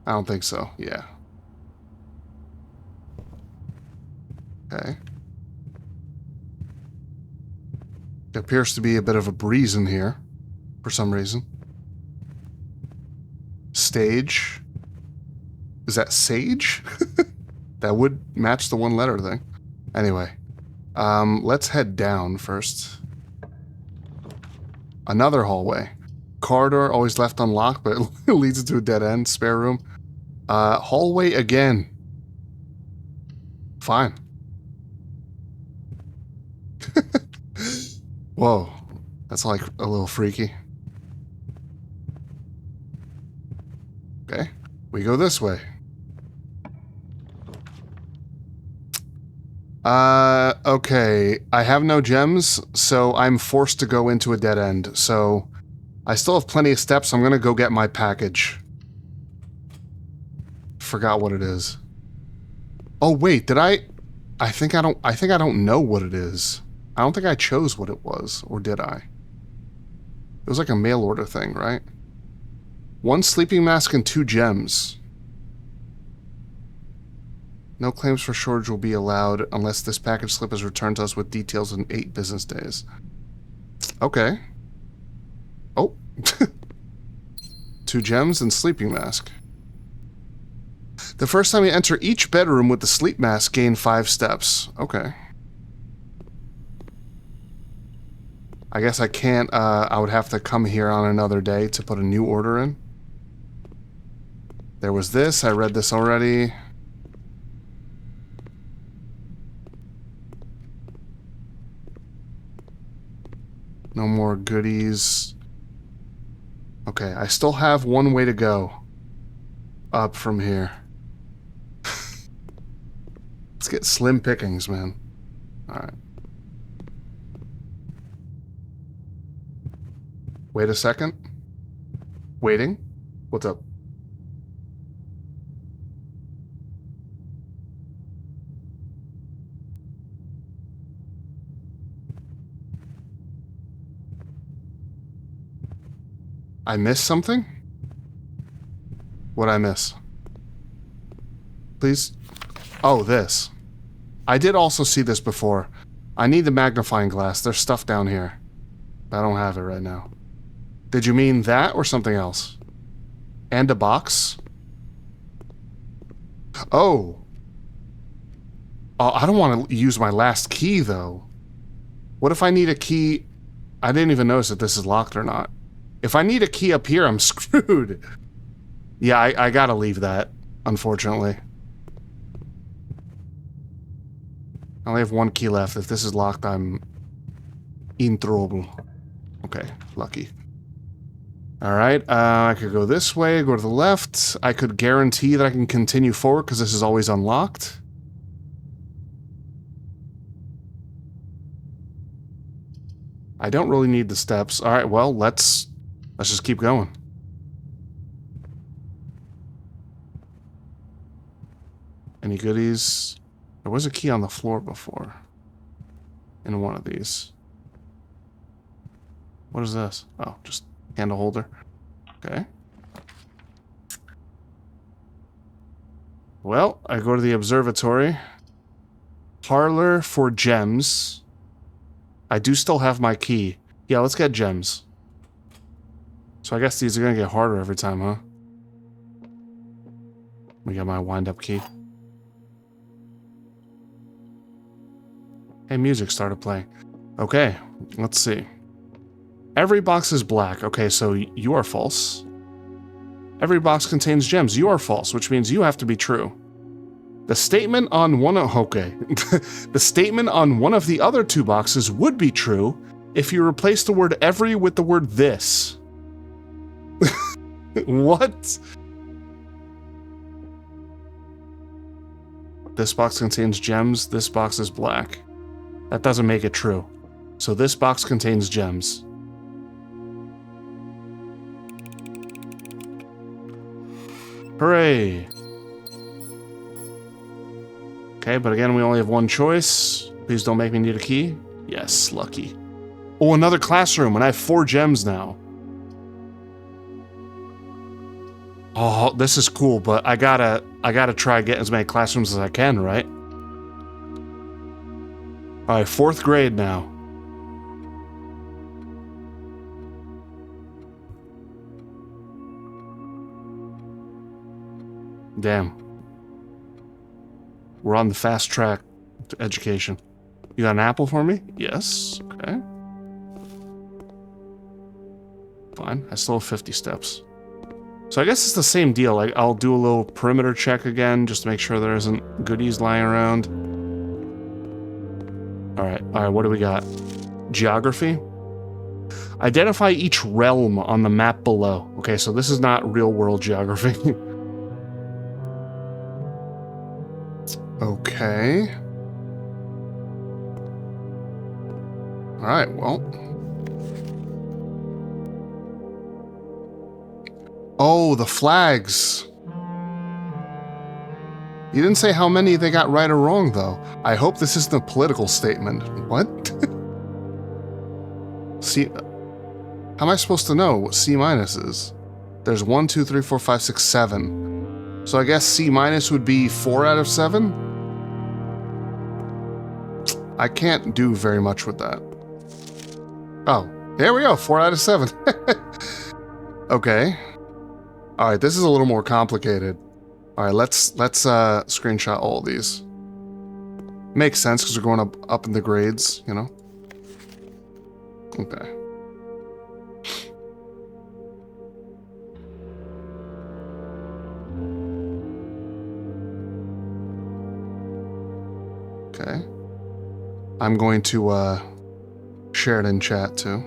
I don't think so. Yeah. Okay. There appears to be a bit of a breeze in here, for some reason. Stage. Is that sage? That would match the one letter thing. Anyway. Let's head down first. Another hallway. Corridor always left unlocked, but it leads into a dead end. Spare room. Hallway again. Fine. Whoa. That's like a little freaky. Okay. We go this way. Okay. I have no gems, so I'm forced to go into a dead end. So I still have plenty of steps. I'm gonna go get my package. Forgot what it is. Oh wait, did I think I don't know what it is. I don't think I chose what it was, or did I? It was like a mail order thing, right? 1 sleeping mask and 2 gems. No claims for shortage will be allowed unless this package slip is returned to us with details in 8 business days. Okay. Oh. 2 gems and sleeping mask. The first time you enter each bedroom with the sleep mask, gain 5 steps. Okay. I guess I can't, I would have to come here on another day to put a new order in. There was this, I read this already. No more goodies. Okay, I still have one way to go. Up from here. Let's get slim pickings, man. Alright. Wait a second. Waiting? What's up? I missed something? What'd I miss? Please? Oh, this. I did also see this before. I need the magnifying glass. There's stuff down here. I don't have it right now. Did you mean that or something else? And a box? Oh. Oh, I don't want to use my last key, though. What if I need a key? I didn't even notice if this is locked or not. If I need a key up here, I'm screwed. Yeah, I gotta leave that, unfortunately. I only have one key left. If this is locked, I'm in trouble. Okay, lucky. Alright, I could go this way, go to the left. I could guarantee that I can continue forward because this is always unlocked. I don't really need the steps. Alright, well, let's just keep going. Any goodies? There was a key on the floor before. In one of these. What is this? Oh, just candle holder. Okay. Well, I go to the observatory. Parlor for gems. I do still have my key. Yeah, let's get gems. So I guess these are gonna get harder every time, huh? We got my wind-up key. Hey, music started playing. Okay, let's see. Every box is black. Okay, so you are false. Every box contains gems. You are false, which means you have to be true. The statement on one of... Okay. The statement on one of the other 2 boxes would be true if you replace the word every with the word this. What? This box contains gems. This box is black. That doesn't make it true. So this box contains gems. Hooray! Okay, but again, we only have one choice. Please don't make me need a key. Yes, lucky. Oh, another classroom, and I have 4 gems now. Oh, this is cool, but I gotta try getting as many classrooms as I can, right? Alright, 4th grade now. Damn. We're on the fast track to education. You got an apple for me? Yes. Okay. Fine. I still have 50 steps. So I guess it's the same deal. Like, I'll do a little perimeter check again just to make sure there isn't goodies lying around. Alright, what do we got? Geography. Identify each realm on the map below. Okay, so this is not real-world geography. Okay. Alright, well. Oh, the flags. You didn't say how many they got right or wrong, though. I hope this isn't a political statement. What? See, how am I supposed to know what C minus is? There's 1, 2, 3, 4, 5, 6, 7. So I guess C minus would be 4 out of 7? I can't do very much with that. Oh, there we go, 4 out of 7. Okay. Alright, this is a little more complicated. All right, let's screenshot all these. Makes sense because we're going up in the grades, you know. Okay. Okay. I'm going to share it in chat too.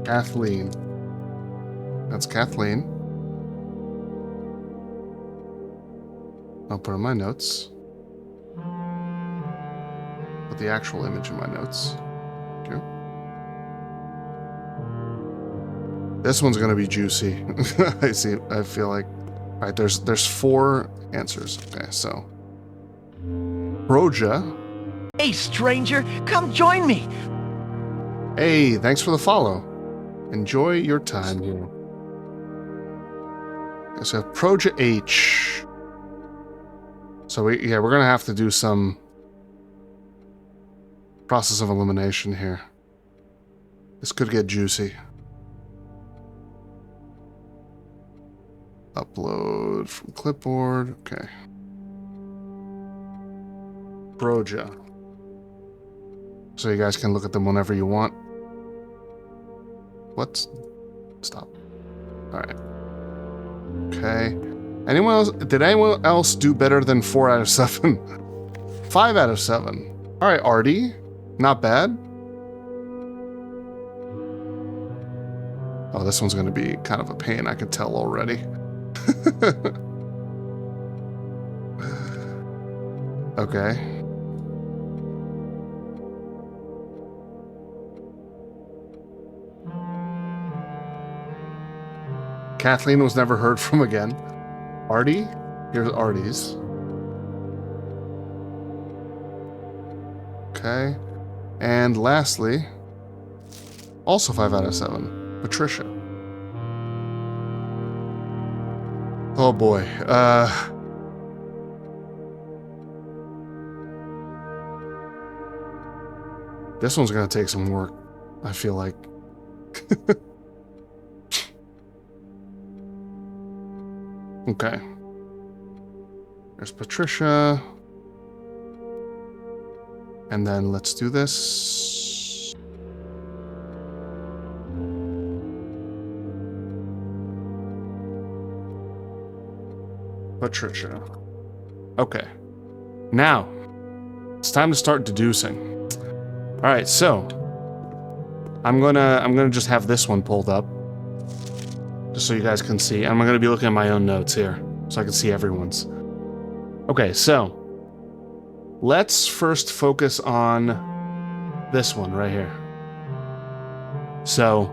Kathleen. That's Kathleen. I'll put in my notes. Put the actual image in my notes. Okay. This one's gonna be juicy. I see. I feel like. All right. There's 4 answers. Okay. So. Proja. Hey, stranger, come join me. Hey, thanks for the follow. Enjoy your time here. Okay, so Proja H. So we're gonna have to do some process of elimination here. This could get juicy. Upload from clipboard. Okay. Proja. So you guys can look at them whenever you want. What? Stop. All right. Okay. Anyone else? Did anyone else do better than 4 out of 7? 5 out of 7. All right, Artie. Not bad. Oh, this one's going to be kind of a pain. I can tell already. Okay. Kathleen was never heard from again. Artie? Here's Artie's. Okay. And lastly, also 5 out of 7, Patricia. Oh boy. This one's gonna take some work, I feel like. Okay. There's Patricia. And then let's do this. Patricia. Okay. Now, it's time to start deducing. All right, so I'm gonna just have this one pulled up, just so you guys can see. I'm gonna be looking at my own notes here, so I can see everyone's. Okay, so let's first focus on this one right here. So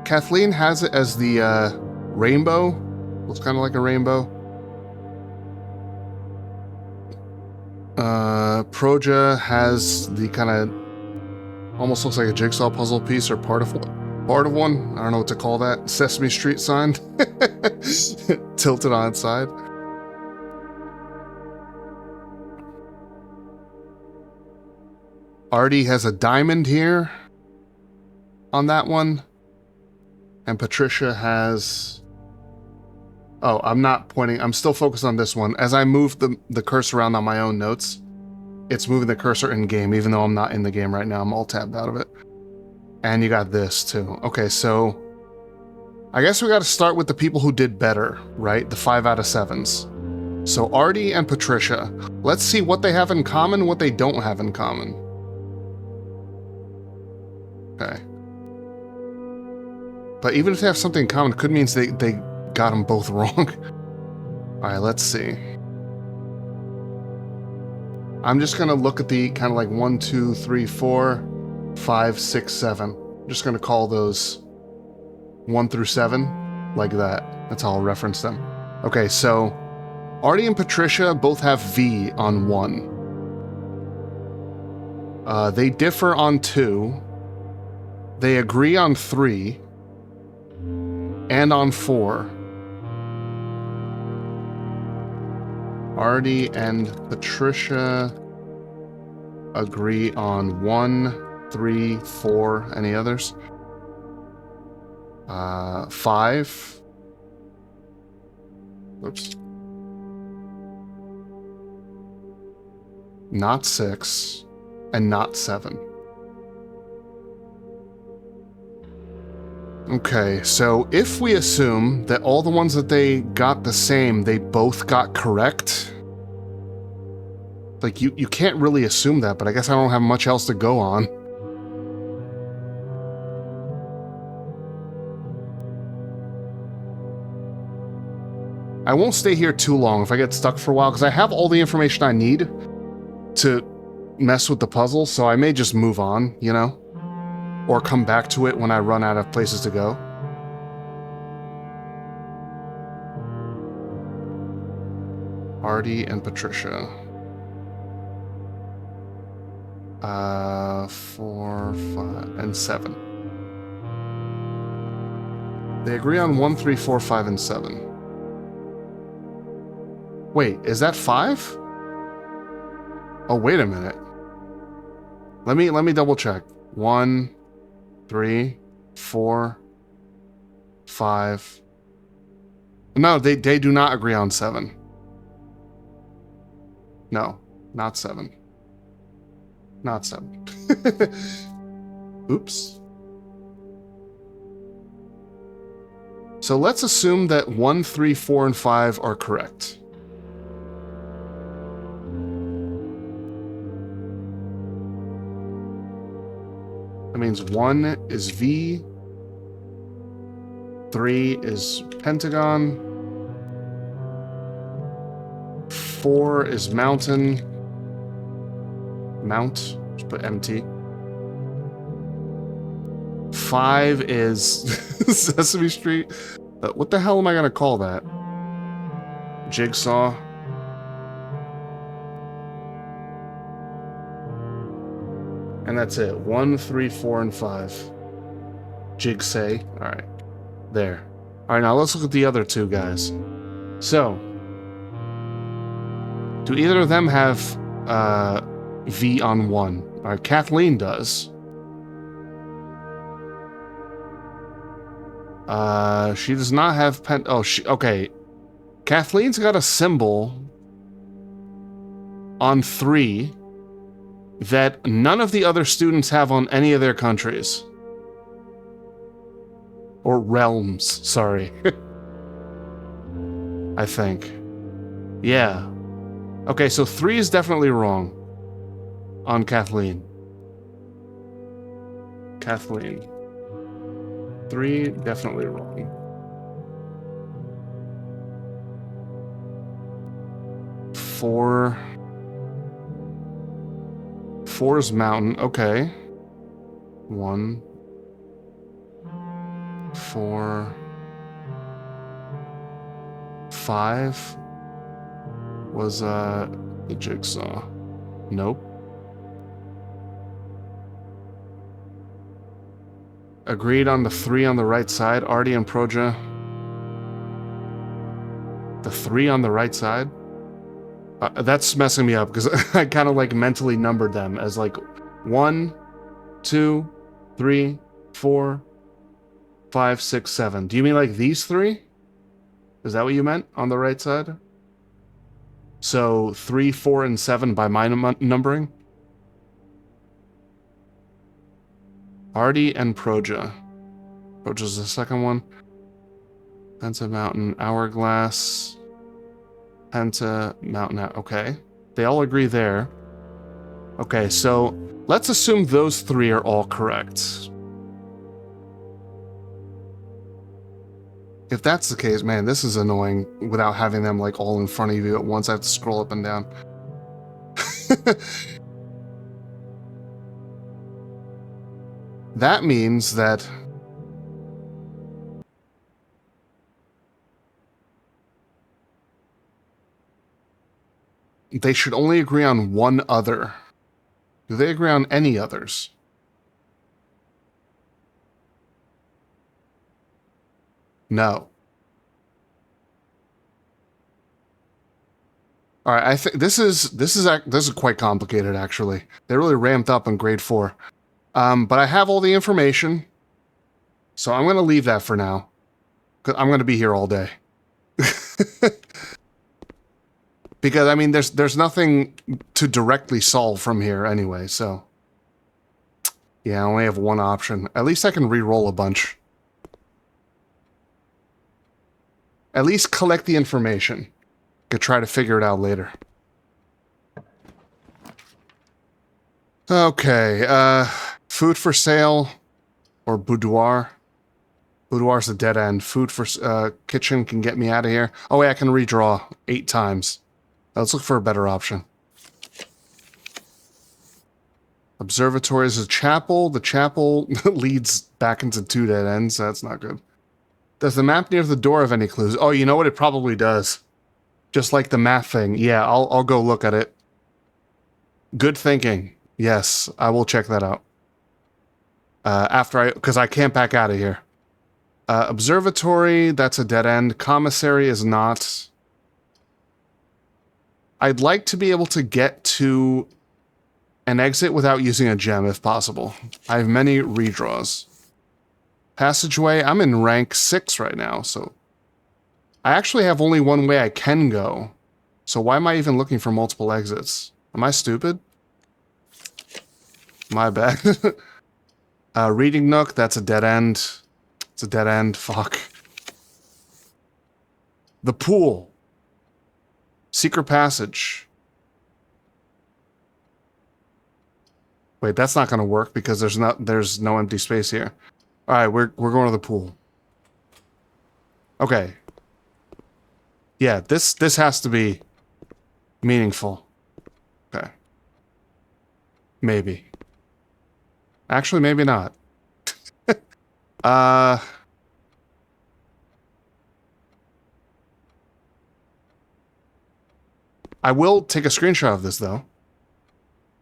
Kathleen has it as the rainbow. Looks kind of like a rainbow. Proja has the kind of almost looks like a jigsaw puzzle piece or part of one. I don't know what to call that. Sesame Street sign tilted on its side. Artie has a diamond here on that one. And Patricia has... Oh, I'm not pointing. I'm still focused on this one. As I move the cursor around on my own notes, it's moving the cursor in game, even though I'm not in the game right now. I'm all tabbed out of it. And you got this too. Okay, so I guess we got to start with the people who did better, right? The 5 out of 7s. So Artie and Patricia. Let's see what they have in common, what they don't have in common. Okay. But even if they have something in common, it could mean they got them both wrong. All right, let's see. I'm just gonna look at the kind of like 1, 2, 3, 4, 5, 6, 7. I'm just gonna call those 1 through 7 like that. That's how I'll reference them. Okay, so Artie and Patricia both have V on 1. They differ on 2. They agree on 3. And on 4. Artie and Patricia agree on 1 3, 4, any others? 5. Oops. Not 6, and not 7. Okay, so if we assume that all the ones that they got the same, they both got correct, like, you can't really assume that, but I guess I don't have much else to go on. I won't stay here too long if I get stuck for a while, because I have all the information I need to mess with the puzzle, so I may just move on, you know? Or come back to it when I run out of places to go. Artie and Patricia. 4, 5, and 7. They agree on 1, 3, 4, 5, and 7. Wait, is that 5? Oh, wait a minute. Let me double check. 1, 3, 4, 5. No, they do not agree on 7. No, not 7. Not 7. Oops. So let's assume that 1, 3, 4, and 5 are correct. That means 1 is V, 3 is Pentagon, 4 is Mountain, Mount, just put MT. 5 is Sesame Street. What the hell am I gonna call that? Jigsaw. And that's it. 1, 3, 4, and 5. Jigsay. Alright. There. Alright, now let's look at the other two guys. So, do either of them have V on 1? Alright, Kathleen does. She does not have okay. Kathleen's got a symbol on 3 that none of the other students have on any of their countries. Or realms, sorry. I think. Yeah. Okay, so 3 is definitely wrong on Kathleen. Kathleen. 3, definitely wrong. 4. 4 is Mountain. Okay. 1. 4. 5 was the Jigsaw. Nope. Agreed on the 3 on the right side. Artie and Proja. The 3 on the right side? That's messing me up because I kind of like mentally numbered them as like 1, 2, 3, 4, 5, 6, 7. Do you mean like these 3? Is that what you meant on the right side? So 3, 4, and 7 by my numbering? Artie and Proja. Proja's the second one. Penta Mountain, Hourglass. Penta Mountain, okay. They all agree there. Okay, so let's assume those 3 are all correct. If that's the case, man, this is annoying without having them like all in front of you at once. I have to scroll up and down. That means that they should only agree on one other. Do they agree on any others? No. All right, I think this is quite complicated actually. They really ramped up in grade 4. But I have all the information, so I'm going to leave that for now. 'Cause I'm going to be here all day. Because, I mean, there's nothing to directly solve from here anyway, so... Yeah, I only have one option. At least I can re-roll a bunch. At least collect the information. Could try to figure it out later. Okay, food for sale or boudoir. Boudoir's a dead end. Food for kitchen can get me out of here. Oh wait, I can redraw 8 times. Let's look for a better option. Observatory is a chapel. The chapel leads back into 2 dead ends. That's not good. Does the map near the door have any clues? Oh, you know what? It probably does. Just like the math thing. Yeah, I'll go look at it. Good thinking. Yes, I will check that out. Because I can't back out of here. Observatory, that's a dead end. Commissary is not. I'd like to be able to get to an exit without using a gem if possible. I have many redraws. Passageway, I'm in rank 6 right now, so... I actually have only one way I can go. So why am I even looking for multiple exits? Am I stupid? My bad. Reading nook, that's a dead end. It's a dead end, fuck. The pool. Secret passage. Wait, that's not going to work because there's no empty space here. All right, we're going to the pool. Okay. Yeah, this has to be meaningful. Okay. Maybe. Actually, maybe not. I will take a screenshot of this, though,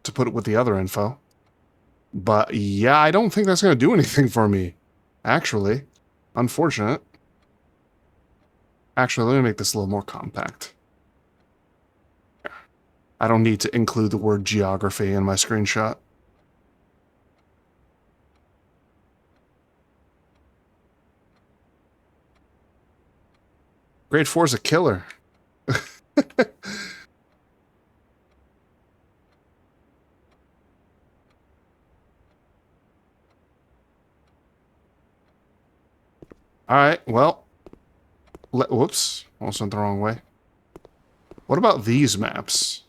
to put it with the other info. But, yeah, I don't think that's going to do anything for me, actually. Unfortunate. Actually, let me make this a little more compact. I don't need to include the word geography in my screenshot. Grade 4 is a killer. Alright, well. Whoops. Almost went the wrong way. What about these maps?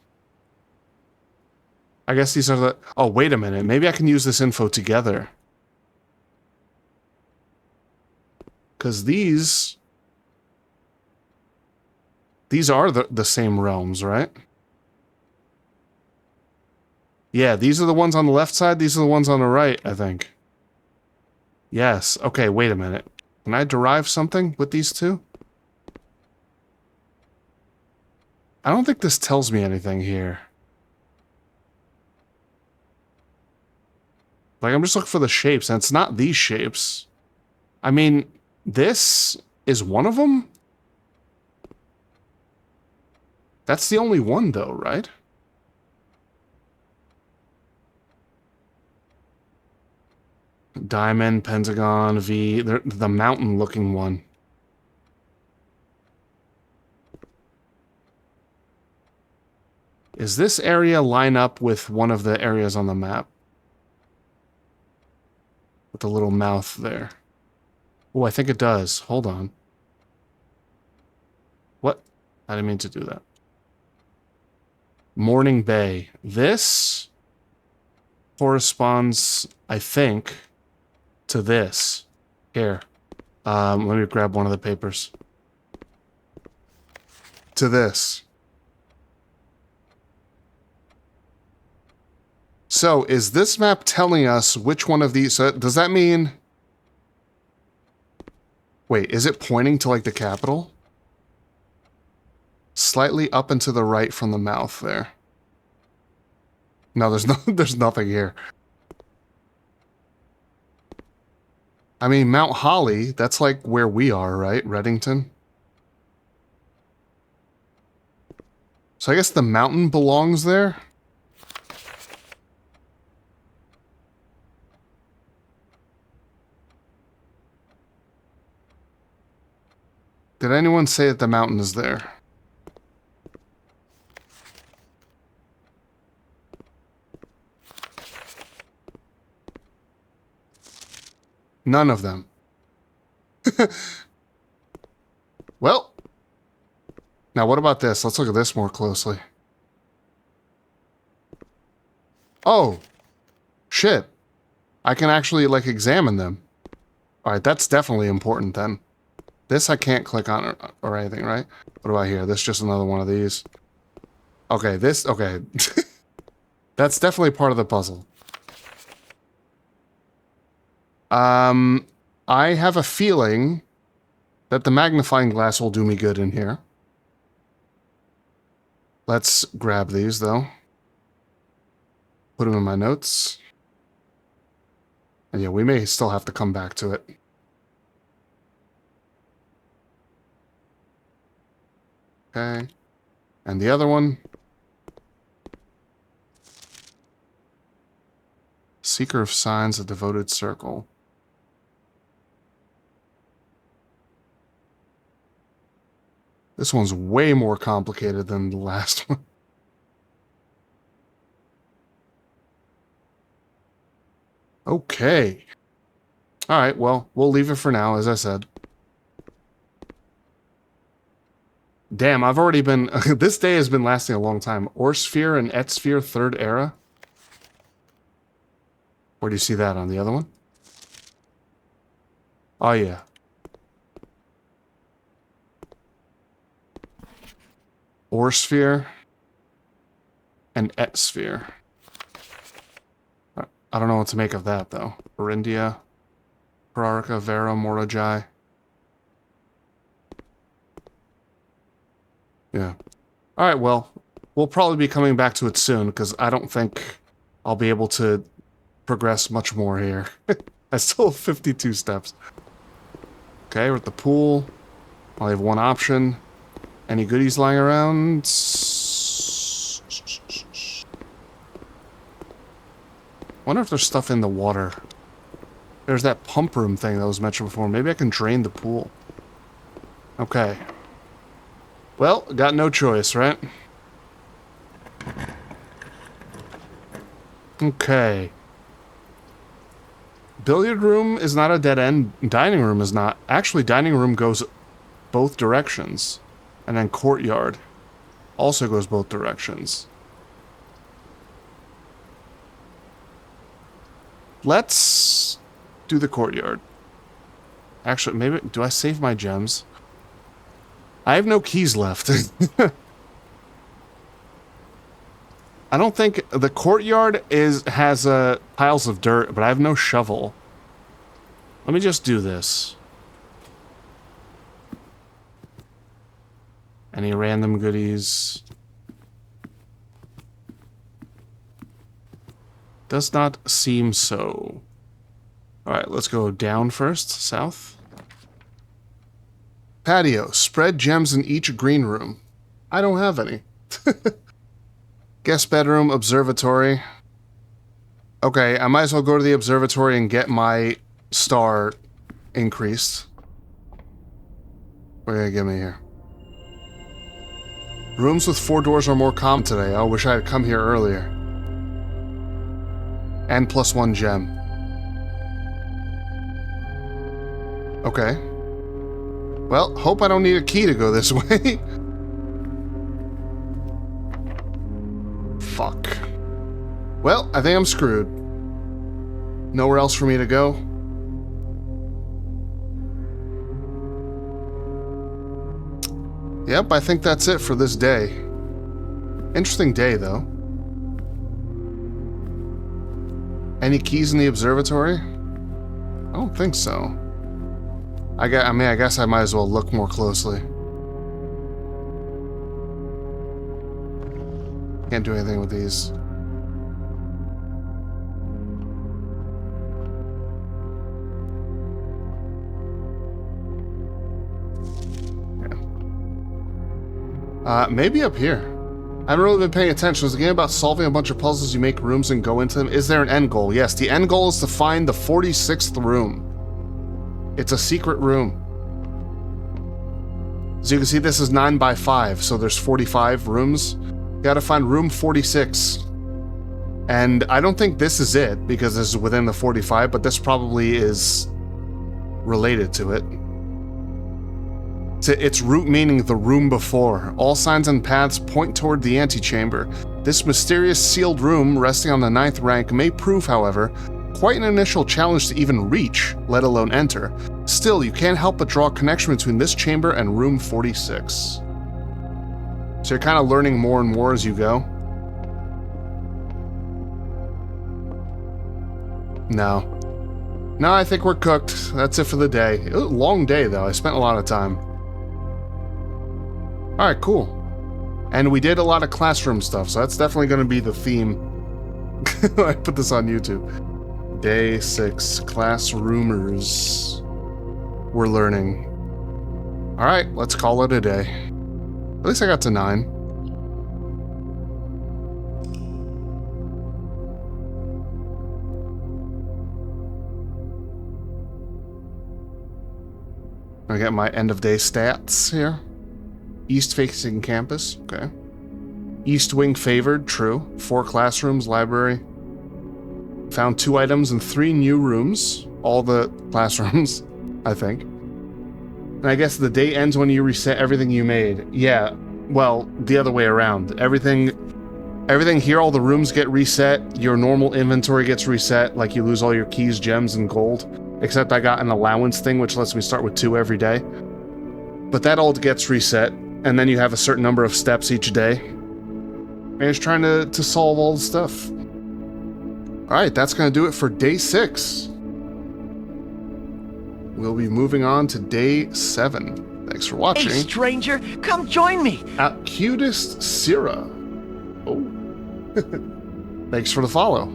I guess these are the... Oh, wait a minute. Maybe I can use this info together. Because these are the same realms, right? Yeah, these are the ones on the left side. These are the ones on the right, I think. Yes. Okay, wait a minute. Can I derive something with these two? I don't think this tells me anything here. Like, I'm just looking for the shapes, and it's not these shapes. I mean, this is one of them? That's the only one, though, right? Diamond, Pentagon, V, the mountain-looking one. Does this area line up with one of the areas on the map? With the little mouth there. Oh, I think it does. Hold on. What? I didn't mean to do that. Morning Bay. This corresponds, I think, to this. Here. Let me grab one of the papers. To this. So, is this map telling us which one of these... So does that mean... Wait, is it pointing to, like, the capital? Slightly up and to the right from the mouth there. No, there's nothing here. I mean, Mount Holly, that's like where we are, right? Reddington. So I guess the mountain belongs there? Did anyone say that the mountain is there? None of them. Well, now what about this? Let's look at this more closely. Oh, shit. I can actually, like, examine them. Alright, that's definitely important then. This I can't click on or anything, right? What about here? This is just another one of these. Okay, this, okay. That's definitely part of the puzzle. I have a feeling that the magnifying glass will do me good in here. Let's grab these, though. Put them in my notes. And yeah, we may still have to come back to it. Okay. And the other one. Seeker of Signs, a devoted circle. This one's way more complicated than the last one. Okay. Alright, well, we'll leave it for now, as I said. Damn, I've already been... this day has been lasting a long time. Orsphere and Etsphere 3rd Era. Where do you see that on the other one? Oh, yeah. Orsphere and Etsphere. I don't know what to make of that, though. Berindia, Pararca, Vera, Morojai. Yeah. Alright, well, we'll probably be coming back to it soon, because I don't think I'll be able to progress much more here. I still have 52 steps. Okay, we're at the pool. I have one option. Any goodies lying around? Wonder if there's stuff in the water. There's that pump room thing that was mentioned before. Maybe I can drain the pool. Okay. Well, got no choice, right? Okay. Billiard room is not a dead end. Dining room is not. Actually, dining room goes both directions. And then courtyard also goes both directions. Let's do the courtyard. Actually, maybe... Do I save my gems? I have no keys left. I don't think... The courtyard has piles of dirt, but I have no shovel. Let me just do this. Any random goodies? Does not seem so. Alright, let's go down first, south. Patio. Spread gems in each green room. I don't have any. Guest bedroom, observatory. Okay, I might as well go to the observatory and get my star increased. What are you gonna give me here? Rooms with 4 doors are more common today. I wish I had come here earlier. And +1 gem. Okay. Well, hope I don't need a key to go this way. Fuck. Well, I think I'm screwed. Nowhere else for me to go. Yep, I think that's it for this day. Interesting day, though. Any keys in the observatory? I don't think so. I guess I might as well look more closely. Can't do anything with these. Yeah. Maybe up here. I haven't really been paying attention. It's a game about solving a bunch of puzzles. You make rooms and go into them. Is there an end goal? Yes, the end goal is to find the 46th room. It's a secret room. As you can see, this is 9 by 5, so there's 45 rooms. Gotta find room 46. And I don't think this is it, because this is within the 45, but this probably is related to it. Its root meaning the room before. All signs and paths point toward the antechamber. This mysterious sealed room, resting on the 9th rank, may prove, however, quite an initial challenge to even reach, let alone enter. Still, you can't help but draw a connection between this chamber and room 46. So you're kind of learning more and more as you go. No. No, I think we're cooked. That's it for the day. It was a long day, though. I spent a lot of time. Alright, cool. And we did a lot of classroom stuff, so that's definitely going to be the theme. I put this on YouTube. Day 6, classroomers. We're learning. Alright, let's call it a day. At least I got to 9. I got my end of day stats here. East facing campus, okay. East wing favored, true. 4 classrooms, library. Found 2 items and 3 new rooms. All the classrooms, I think. And I guess the day ends when you reset everything you made. Yeah, well, the other way around. Everything here, all the rooms get reset. Your normal inventory gets reset, like you lose all your keys, gems, and gold. Except I got an allowance thing, which lets me start with 2 every day. But that all gets reset, and then you have a certain number of steps each day. And it's trying to solve all the stuff. Alright, that's going to do it for day 6. We'll be moving on to day 7. Thanks for watching. Hey, stranger, come join me. At Cutest Syrah. Oh. Thanks for the follow.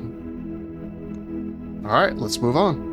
Alright, let's move on.